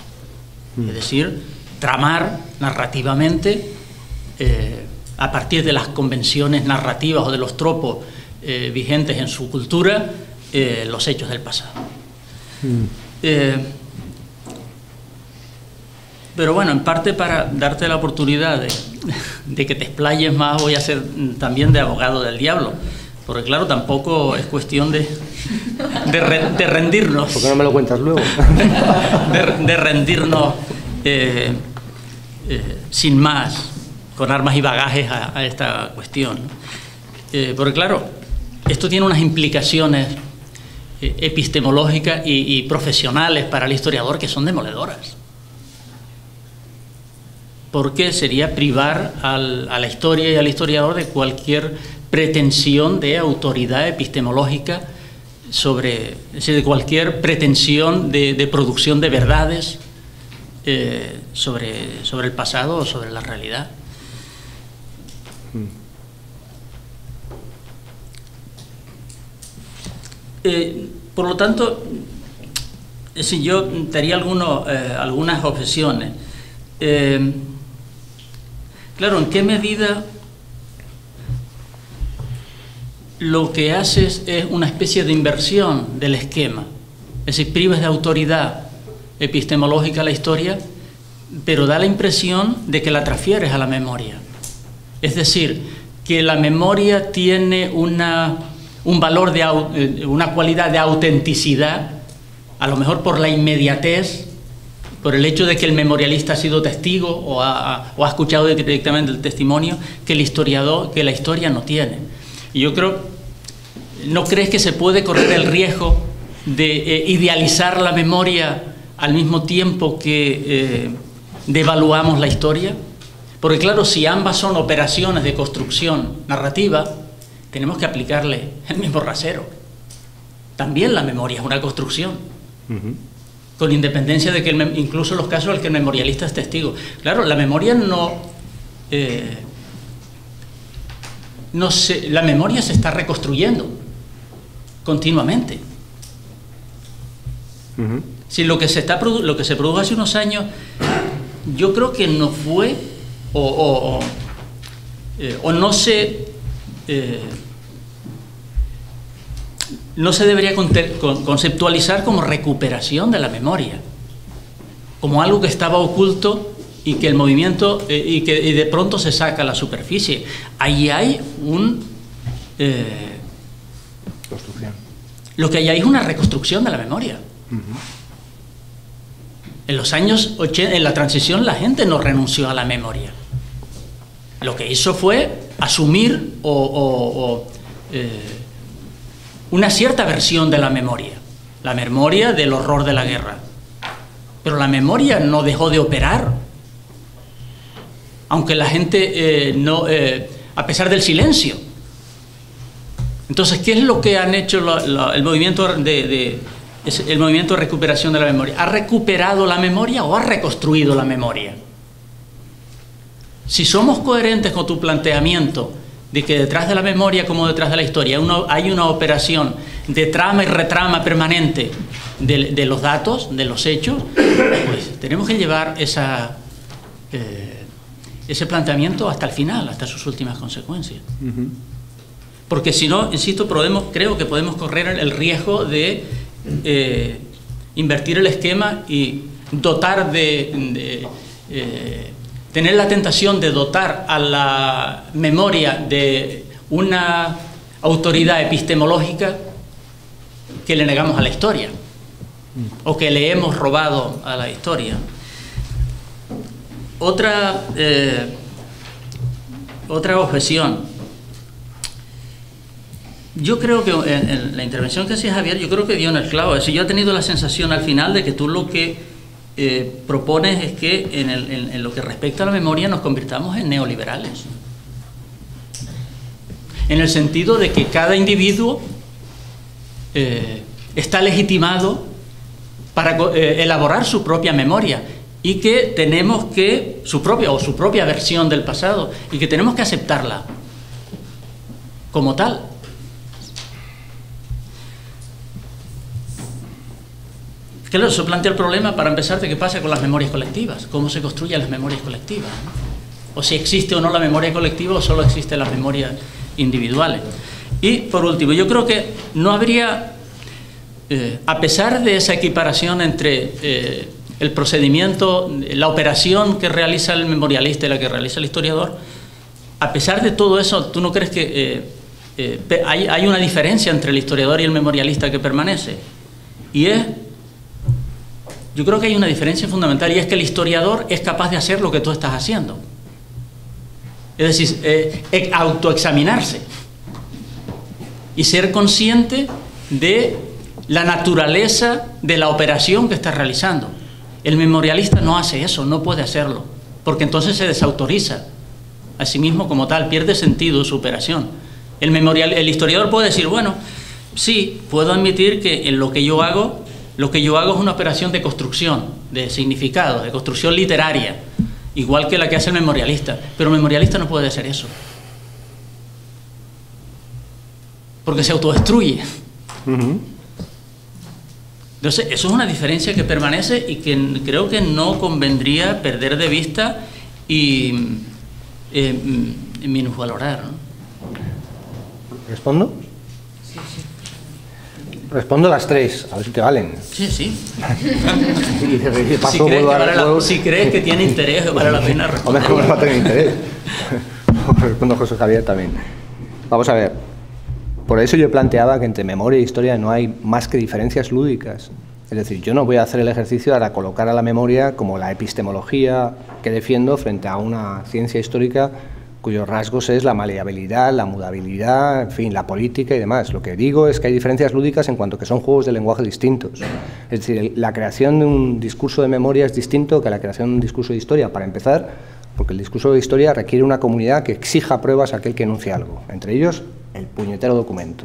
Es decir, tramar narrativamente a partir de las convenciones narrativas o de los tropos vigentes en su cultura los hechos del pasado. Pero bueno, en parte para darte la oportunidad de que te explayes más, voy a ser también de abogado del diablo, porque claro, tampoco es cuestión de rendirnos. ¿Por qué no me lo cuentas luego? de rendirnos sin más, con armas y bagajes a esta cuestión. Porque claro, esto tiene unas implicaciones epistemológicas y profesionales para el historiador que son demoledoras. Porque sería privar a la historia y al historiador de cualquier pretensión de autoridad epistemológica es decir, de cualquier pretensión de producción de verdades sobre el pasado o sobre la realidad. Por lo tanto, si yo te haría algunas objeciones. Claro, ¿en qué medida lo que haces es una especie de inversión del esquema? es decir, prives de autoridad epistemológica a la historia, pero da la impresión de que la transfieres a la memoria. Es decir, que la memoria tiene un valor, una cualidad de autenticidad, a lo mejor por la inmediatez, por el hecho de que el memorialista ha sido testigo o ha escuchado directamente el testimonio, que la historia no tiene. Y yo creo, ¿no crees que se puede correr el riesgo de idealizar la memoria al mismo tiempo que devaluamos la historia? Porque claro, si ambas son operaciones de construcción narrativa, tenemos que aplicarle el mismo rasero. También la memoria es una construcción, con independencia de que incluso en los casos en los que el memorialista es testigo. Claro, la memoria la memoria se está reconstruyendo continuamente. Si lo que se produjo hace unos años, yo creo que no fue o no se debería conceptualizar como recuperación de la memoria, como algo que estaba oculto y que el movimiento y de pronto se saca a la superficie. Ahí hay construcción. Lo que hay ahí es una reconstrucción de la memoria. En los años 80, en la transición, la gente no renunció a la memoria. Lo que hizo fue asumir una cierta versión de la memoria del horror de la guerra. Pero la memoria no dejó de operar, aunque la gente a pesar del silencio. Entonces, ¿qué es lo que han hecho el movimiento de recuperación de la memoria? ¿Ha recuperado la memoria o ha reconstruido la memoria? Si somos coherentes con tu planteamiento de que detrás de la memoria como detrás de la historia hay una operación de trama y retrama permanente de los datos, de los hechos, pues tenemos que llevar ese planteamiento hasta el final, hasta sus últimas consecuencias. Porque si no, insisto, creo que podemos correr el riesgo de invertir el esquema y dotar tener la tentación de dotar a la memoria de una autoridad epistemológica que le negamos a la historia o que le hemos robado a la historia. Otra objeción. Yo creo que en la intervención que hacía Javier, yo creo que dio en el clavo. Es decir, yo he tenido la sensación al final de que tú lo que propones es que en lo que respecta a la memoria nos convirtamos en neoliberales. En el sentido de que cada individuo está legitimado para elaborar su propia memoria y que tenemos que, su propia versión del pasado, y que tenemos que aceptarla como tal. Claro, eso plantea el problema, para empezar, de qué pasa con las memorias colectivas, cómo se construyen las memorias colectivas, ¿no? O si existe o no la memoria colectiva o solo existen las memorias individuales. Y, por último, yo creo que no habría, a pesar de esa equiparación entre el procedimiento, la operación que realiza el memorialista y la que realiza el historiador, a pesar de todo eso, ¿tú no crees que hay una diferencia entre el historiador y el memorialista que permanece? Y yo creo que hay una diferencia fundamental, y es que el historiador es capaz de hacer lo que tú estás haciendo. Es decir, autoexaminarse y ser consciente de la naturaleza de la operación que está realizando. El memorialista no hace eso, no puede hacerlo, porque entonces se desautoriza a sí mismo como tal, pierde sentido su operación. El historiador puede decir, bueno, sí, puedo admitir que en lo que yo hago es una operación de construcción, de significado, de construcción literaria, igual que la que hace el memorialista, pero el memorialista no puede hacer eso, porque se autodestruye. Entonces, eso es una diferencia que permanece y que creo que no convendría perder de vista y minusvalorar, ¿no? ¿Respondo? Sí. Respondo las tres, a ver si te valen. Sí, sí. Si crees que tiene interés, vale la pena responder. Hombre, ¿cómo no va a tener interés? Respondo a José Javier también. Vamos a ver. Por eso yo planteaba que entre memoria e historia no hay más que diferencias lúdicas. Es decir, yo no voy a hacer el ejercicio para colocar a la memoria como la epistemología que defiendo frente a una ciencia histórica cuyos rasgos es la maleabilidad, la mudabilidad, en fin, la política y demás. Lo que digo es que hay diferencias lúdicas en cuanto que son juegos de lenguaje distintos. Es decir, la creación de un discurso de memoria es distinto que la creación de un discurso de historia, para empezar, porque el discurso de historia requiere una comunidad que exija pruebas a aquel que enuncia algo, entre ellos el puñetero documento,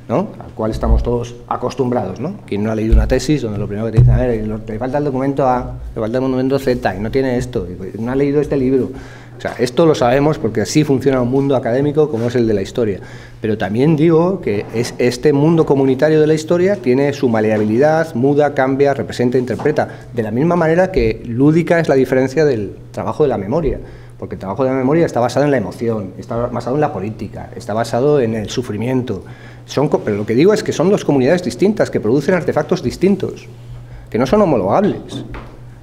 ¿no?, al cual estamos todos acostumbrados, ¿no? Quien no ha leído una tesis donde lo primero que te dicen, a ver, le falta el documento A, le falta el documento Z, y no tiene esto, y no ha leído este libro. O sea, esto lo sabemos porque así funciona un mundo académico como es el de la historia. Pero también digo que este mundo comunitario de la historia tiene su maleabilidad, muda, cambia, representa, interpreta. De la misma manera que lúdica es la diferencia del trabajo de la memoria. Porque el trabajo de la memoria está basado en la emoción, está basado en la política, está basado en el sufrimiento. Pero lo que digo es que son dos comunidades distintas, que producen artefactos distintos, que no son homologables.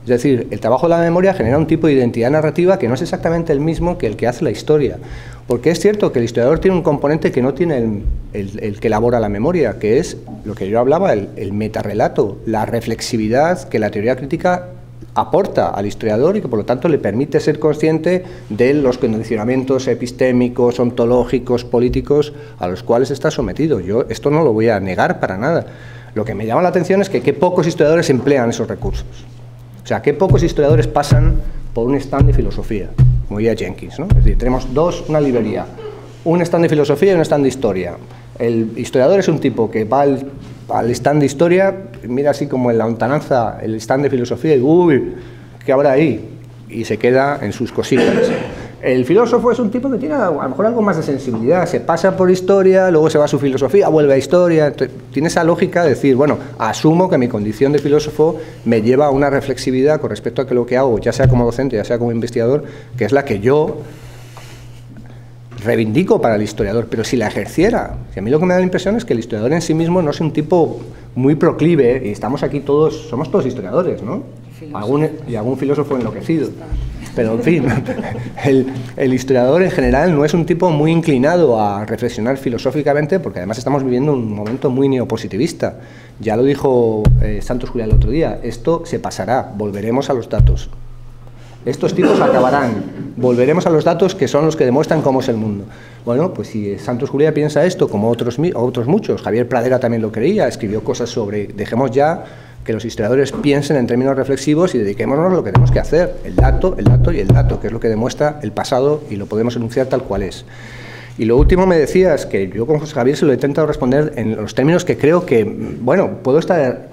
Es decir, el trabajo de la memoria genera un tipo de identidad narrativa que no es exactamente el mismo que el que hace la historia. Porque es cierto que el historiador tiene un componente que no tiene el que elabora la memoria, que es lo que yo hablaba, el metarrelato, la reflexividad que la teoría crítica aporta al historiador y que por lo tanto le permite ser consciente de los condicionamientos epistémicos, ontológicos, políticos a los cuales está sometido. Yo esto no lo voy a negar para nada. Lo que me llama la atención es que qué pocos historiadores emplean esos recursos. O sea, qué pocos historiadores pasan por un stand de filosofía, como diría Jenkins, ¿no? Es decir, tenemos una librería, un stand de filosofía y un stand de historia. El historiador es un tipo que va al stand de historia, mira así como en la lontananza el stand de filosofía y ¡uy! ¿Qué habrá ahí? Y se queda en sus cositas. El filósofo es un tipo que tiene a lo mejor algo más de sensibilidad, se pasa por historia, luego se va a su filosofía, vuelve a historia. Entonces, tiene esa lógica de decir, bueno, asumo que mi condición de filósofo me lleva a una reflexividad con respecto a que lo que hago, ya sea como docente, ya sea como investigador, que es la que yo reivindico para el historiador, pero si la ejerciera, si a mí lo que me da la impresión es que el historiador en sí mismo no es un tipo muy proclive, y estamos aquí todos, somos todos historiadores, ¿no? Algún filósofo enloquecido. Pero, en fin, el historiador en general no es un tipo muy inclinado a reflexionar filosóficamente, porque además estamos viviendo un momento muy neopositivista. Ya lo dijo Santos Juliá el otro día, esto se pasará, volveremos a los datos. Estos tipos acabarán, volveremos a los datos que son los que demuestran cómo es el mundo. Bueno, pues si Santos Juliá piensa esto, como otros muchos, Javier Pradera también lo creía, escribió cosas sobre, dejemos ya que los historiadores piensen en términos reflexivos y dediquémonos a lo que tenemos que hacer, el dato y el dato, que es lo que demuestra el pasado y lo podemos enunciar tal cual es. Y lo último me decías, que yo con José Javier se lo he intentado responder en los términos que creo que, bueno, puedo ser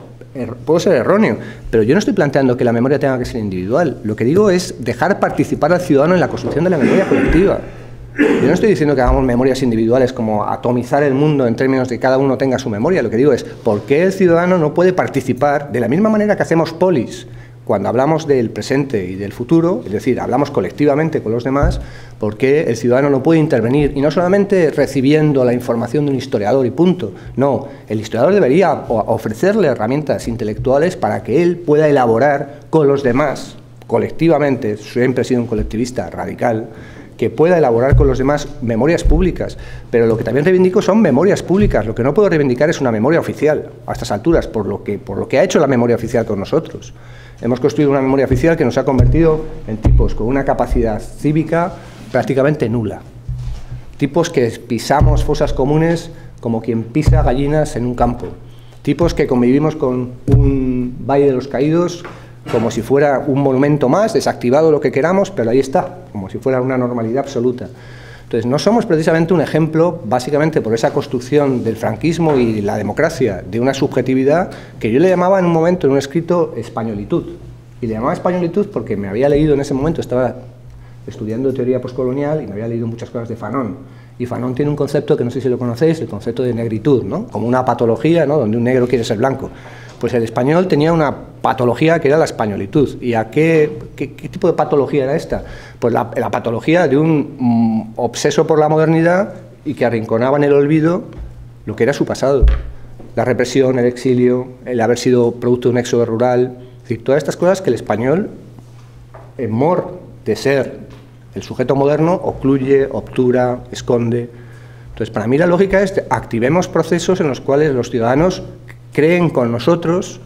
erróneo, pero yo no estoy planteando que la memoria tenga que ser individual. Lo que digo es dejar participar al ciudadano en la construcción de la memoria colectiva. Yo no estoy diciendo que hagamos memorias individuales como atomizar el mundo en términos de que cada uno tenga su memoria. Lo que digo es, ¿por qué el ciudadano no puede participar de la misma manera que hacemos polis cuando hablamos del presente y del futuro? Es decir, hablamos colectivamente con los demás. ¿Por qué el ciudadano no puede intervenir? Y no solamente recibiendo la información de un historiador y punto. No, el historiador debería ofrecerle herramientas intelectuales para que él pueda elaborar con los demás, colectivamente, siempre he sido un colectivista radical, que pueda elaborar con los demás memorias públicas, pero lo que también reivindico son memorias públicas. Lo que no puedo reivindicar es una memoria oficial a estas alturas, por lo que ha hecho la memoria oficial con nosotros. Hemos construido una memoria oficial que nos ha convertido en tipos con una capacidad cívica prácticamente nula. Tipos que pisamos fosas comunes como quien pisa gallinas en un campo. Tipos que convivimos con un Valle de los Caídos como si fuera un monumento más, desactivado lo que queramos, pero ahí está, como si fuera una normalidad absoluta. Entonces, no somos precisamente un ejemplo, básicamente por esa construcción del franquismo y la democracia, de una subjetividad que yo le llamaba en un momento, en un escrito, españolitud. Y le llamaba españolitud porque me había leído en ese momento, estaba estudiando teoría postcolonial y me había leído muchas cosas de Fanon. Y Fanon tiene un concepto que no sé si lo conocéis, el concepto de negritud, ¿no? Como una patología, ¿no?, donde un negro quiere ser blanco. Pues el español tenía una patología que era la españolitud. ¿Y a qué tipo de patología era esta? Pues la patología de un obseso por la modernidad y que arrinconaba en el olvido lo que era su pasado. la represión, el exilio, el haber sido producto de un éxodo rural, es decir, todas estas cosas que el español, en mor de ser el sujeto moderno, ocluye, obtura, esconde. Entonces, para mí la lógica es activemos procesos en los cuales los ciudadanos creen con nosotros,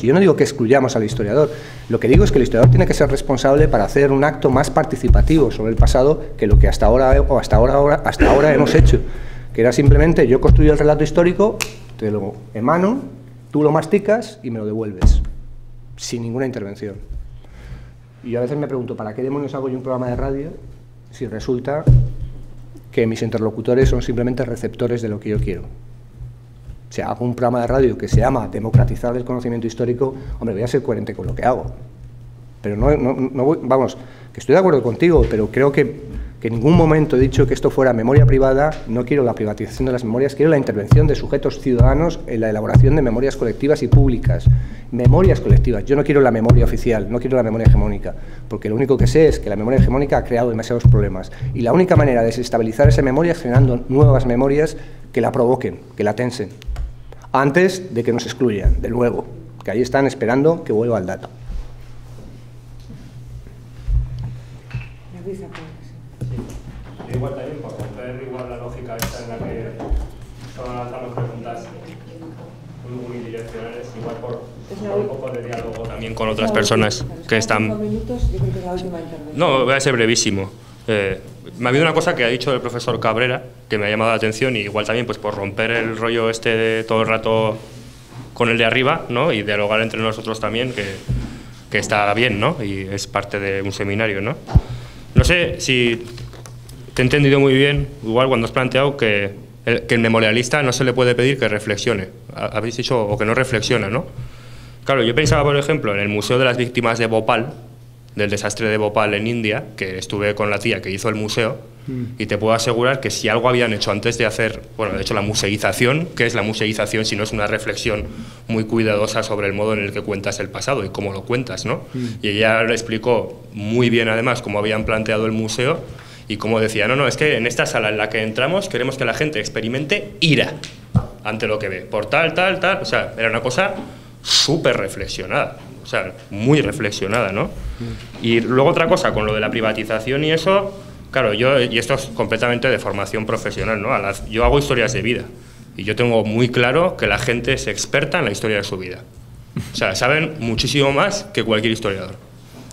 y yo no digo que excluyamos al historiador, lo que digo es que el historiador tiene que ser responsable para hacer un acto más participativo sobre el pasado que lo que hasta ahora hemos hecho, que era simplemente yo construyo el relato histórico, te lo emano, tú lo masticas y me lo devuelves, sin ninguna intervención. Y yo a veces me pregunto, ¿para qué demonios hago yo un programa de radio si resulta que mis interlocutores son simplemente receptores de lo que yo quiero? O sea, hago un programa de radio que se llama democratizar el conocimiento histórico, hombre, voy a ser coherente con lo que hago. Pero no voy, vamos, que estoy de acuerdo contigo, pero creo que en ningún momento he dicho que esto fuera memoria privada, no quiero la privatización de las memorias, quiero la intervención de sujetos ciudadanos en la elaboración de memorias colectivas y públicas. Memorias colectivas, yo no quiero la memoria oficial, no quiero la memoria hegemónica, porque lo único que sé es que la memoria hegemónica ha creado demasiados problemas. Y la única manera de desestabilizar esa memoria es generando nuevas memorias que la provoquen, que la tensen, antes de que nos excluyan, de luego, que ahí están esperando que vuelva el dato. Igual también, por romper igual la lógica esta en la que solo lanzamos preguntas muy unidireccionales, igual por un poco de diálogo también con otras personas que están... No, voy a ser brevísimo. Me ha habido una cosa que ha dicho el profesor Cabrera que me ha llamado la atención, y igual también pues por romper el rollo este de todo el rato con el de arriba, ¿no? Y dialogar entre nosotros también, que está bien, ¿no? Y es parte de un seminario, ¿no? No sé si te he entendido muy bien, igual cuando has planteado que el memorialista no se le puede pedir que reflexione. Habéis dicho, o que no reflexiona, ¿no? Claro, yo pensaba, por ejemplo, en el Museo de las Víctimas de Bhopal, del desastre de Bhopal en India, que estuve con la tía que hizo el museo, y te puedo asegurar que si algo habían hecho antes de hacer, bueno, de hecho la museización, ¿qué es la museización si no es una reflexión muy cuidadosa sobre el modo en el que cuentas el pasado y cómo lo cuentas, ¿no? Y ella le explicó muy bien, además, cómo habían planteado el museo y cómo decía, no, es que en esta sala en la que entramos queremos que la gente experimente ira ante lo que ve, por tal, o sea, era una cosa súper reflexionada. O sea, muy reflexionada, ¿no? Y luego otra cosa, con lo de la privatización y eso, claro, y esto es completamente de formación profesional, ¿no? Yo hago historias de vida y yo tengo muy claro que la gente es experta en la historia de su vida. O sea, saben muchísimo más que cualquier historiador.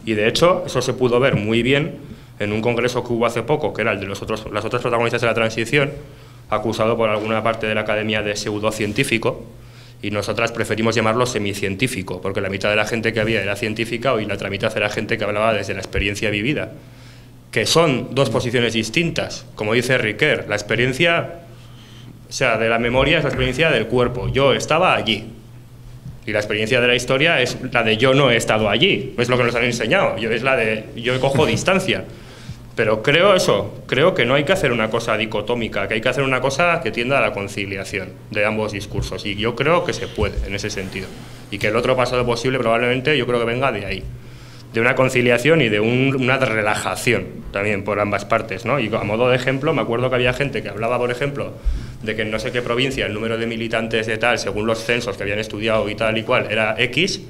Y de hecho, eso se pudo ver muy bien en un congreso que hubo hace poco, que era el de las otras protagonistas de la transición, acusado por alguna parte de la academia de pseudocientífico, y nosotras preferimos llamarlo semicientífico, porque la mitad de la gente que había era científica y la otra mitad era gente que hablaba desde la experiencia vivida, que son dos posiciones distintas. Como dice Riquer, la experiencia, o sea, de la memoria es la experiencia del cuerpo. Yo estaba allí. Y la experiencia de la historia es la de yo no he estado allí. Es lo que nos han enseñado. Es la de yo cojo distancia. Pero creo que no hay que hacer una cosa dicotómica, que hay que hacer una cosa que tienda a la conciliación de ambos discursos. Y yo creo que se puede en ese sentido. Y que el otro pasado posible probablemente yo creo que venga de ahí. De una conciliación y de una relajación también por ambas partes, ¿no? Y a modo de ejemplo, me acuerdo que había gente que hablaba, por ejemplo, de que en no sé qué provincia el número de militantes de tal, según los censos que habían estudiado y tal y cual, era X.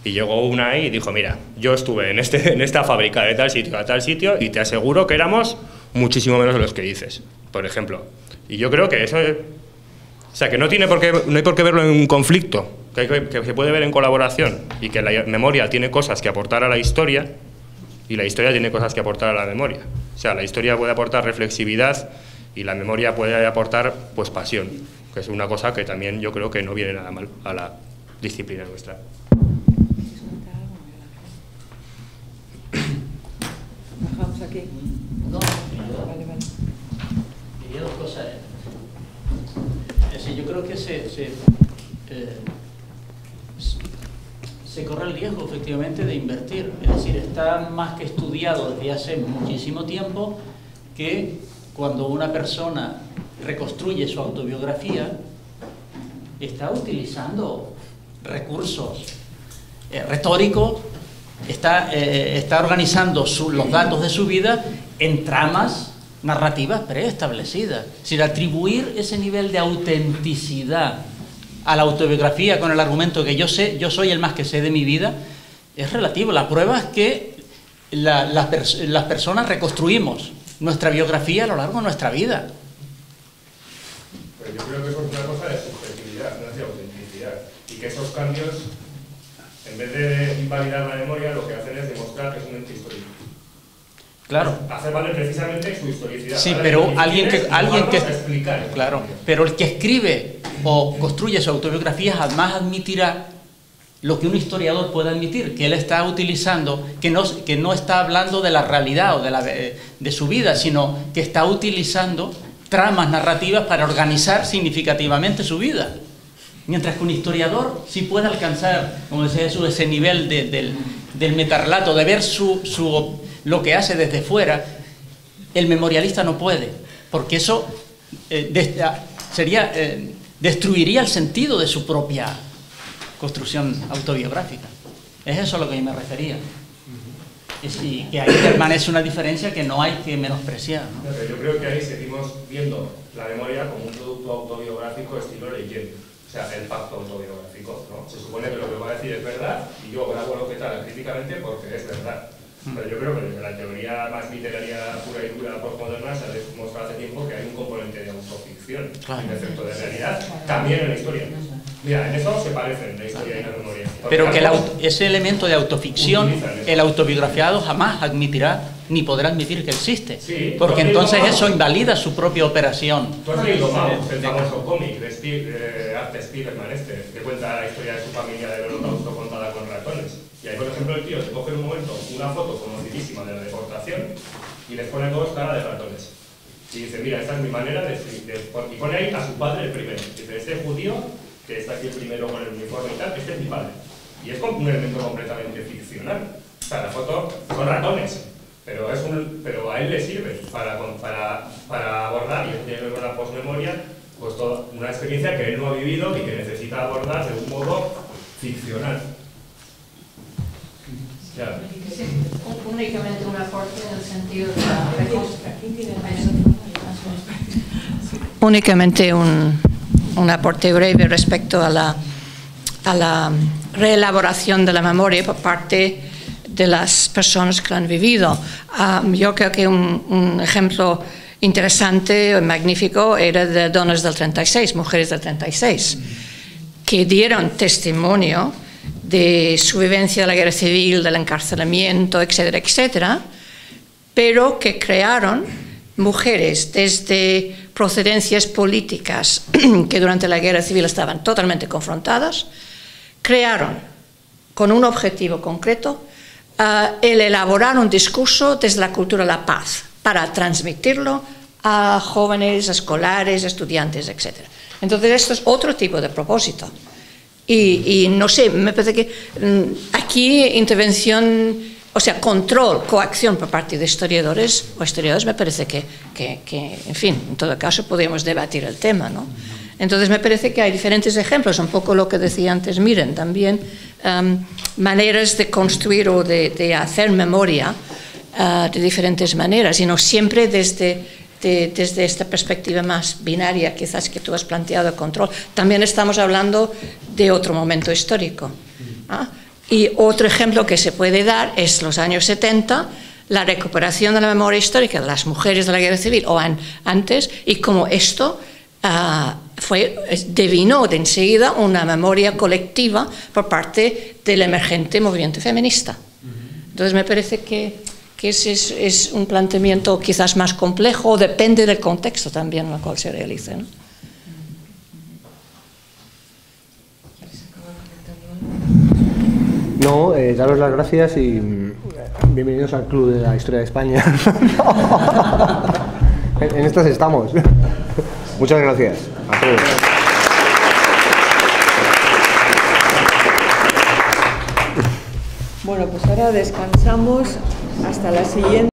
Y llegó una ahí y dijo, mira, yo estuve en esta fábrica de tal sitio a tal sitio y te aseguro que éramos muchísimo menos de los que dices, por ejemplo. Y yo creo que eso, o sea, que no hay por qué verlo en un conflicto, que se puede ver en colaboración, y que la memoria tiene cosas que aportar a la historia y la historia tiene cosas que aportar a la memoria. O sea, la historia puede aportar reflexividad y la memoria puede aportar, pues, pasión, que es una cosa que también yo creo que no viene nada mal a la disciplina nuestra. Bajamos aquí. No, Vale. diría dos cosas. Es decir, yo creo que se corre el riesgo, efectivamente, de invertir. Es decir, está más que estudiado desde hace muchísimo tiempo que cuando una persona reconstruye su autobiografía, está utilizando recursos retóricos, está organizando los datos de su vida en tramas narrativas preestablecidas. Es decir, atribuir ese nivel de autenticidad a la autobiografía con el argumento que yo soy el más que sé de mi vida, es relativo. La prueba es que las personas reconstruimos nuestra biografía a lo largo de nuestra vida. Pero yo creo que eso es una cosa de subjetividad, no es de autenticidad. Y que esos cambios, en vez de invalidar la memoria, lo que hacen es demostrar que es un ente histórico. Claro. Hace valer precisamente su historicidad. Sí, pero alguien que explicar. Claro, pero el que escribe o construye su autobiografía jamás admitirá lo que un historiador puede admitir, que él está utilizando, que no está hablando de la realidad o de su vida, sino que está utilizando tramas narrativas para organizar significativamente su vida. Mientras que un historiador sí puede alcanzar, como decía Jesús, ese nivel del metarrelato, de ver lo que hace desde fuera. El memorialista no puede, porque eso destruiría el sentido de su propia construcción autobiográfica. Es eso a lo que yo me refería. Y que ahí permanece una diferencia que no hay que menospreciar, ¿no? Pero yo creo que ahí seguimos viendo la memoria como un producto autobiográfico estilo Leyen. O sea, el pacto autobiográfico, ¿no? Se supone que lo que va a decir es verdad y yo grabo lo que tal críticamente porque es verdad. Pero yo creo que desde la teoría más literaria pura y dura postmoderna se ha demostrado hace tiempo que hay un componente de autoficción, un efecto de realidad, también en la historia. Mira, en eso se parecen la historia y la memoria. Pero que ese elemento de autoficción, el autobiografiado jamás admitirá ni podrá admitir que existe. Sí, porque entonces eso invalida su propia operación. Tú has leído Maus, el famoso cómic de Art Spiegelman que cuenta la historia de su familia del Holocausto contada con ratones. Y ahí, por ejemplo, el tío te coge en un momento una foto conocidísima de la deportación y les pone dos cara de ratones. Y dice, mira, esta es mi manera de y pone ahí a su padre el primero. Dice, este judío, que está aquí el primero con el uniforme y tal, este es mi padre. Y es un elemento completamente ficcional. O sea, la foto son ratones, pero a él le sirve para abordar, y tiene una posmemoria, pues toda una experiencia que él no ha vivido y que necesita abordar de un modo ficcional. Claro. Sí, únicamente un aporte en el sentido de la reconstrucción. Únicamente un aporte breve respecto a la reelaboración de la memoria por parte de las personas que la han vivido. Yo creo que un ejemplo interesante, magnífico, era de Dones del 36, mujeres del 36, que dieron testimonio de su vivencia de la guerra civil, del encarcelamiento, etcétera, etcétera, pero que crearon mujeres desde procedencias políticas que durante la guerra civil estaban totalmente confrontadas, crearon con un objetivo concreto el elaborar un discurso desde la cultura de la paz para transmitirlo a jóvenes, escolares, estudiantes, etcétera. Entonces esto es otro tipo de propósito. Y no sé, me parece que aquí intervención, o sea, control, coacción por parte de historiadores o historiadores, me parece que, en fin, en todo caso podríamos debatir el tema, ¿no? Entonces me parece que hay diferentes ejemplos, un poco lo que decía antes Miren, también maneras de construir o de hacer memoria de diferentes maneras, y no siempre desde esta perspectiva más binaria, quizás que tú has planteado, de control. También estamos hablando de otro momento histórico. Y otro ejemplo que se puede dar es los años 70, la recuperación de la memoria histórica de las mujeres de la guerra civil, o antes, y cómo esto devinó de enseguida una memoria colectiva por parte del emergente movimiento feminista. Entonces me parece que ese es un planteamiento quizás más complejo, depende del contexto también en el cual se realice, ¿no? No, daros las gracias y bienvenidos al Club de la Historia de España. En estas estamos. Muchas gracias a todos. Bueno, pues ahora descansamos hasta la siguiente.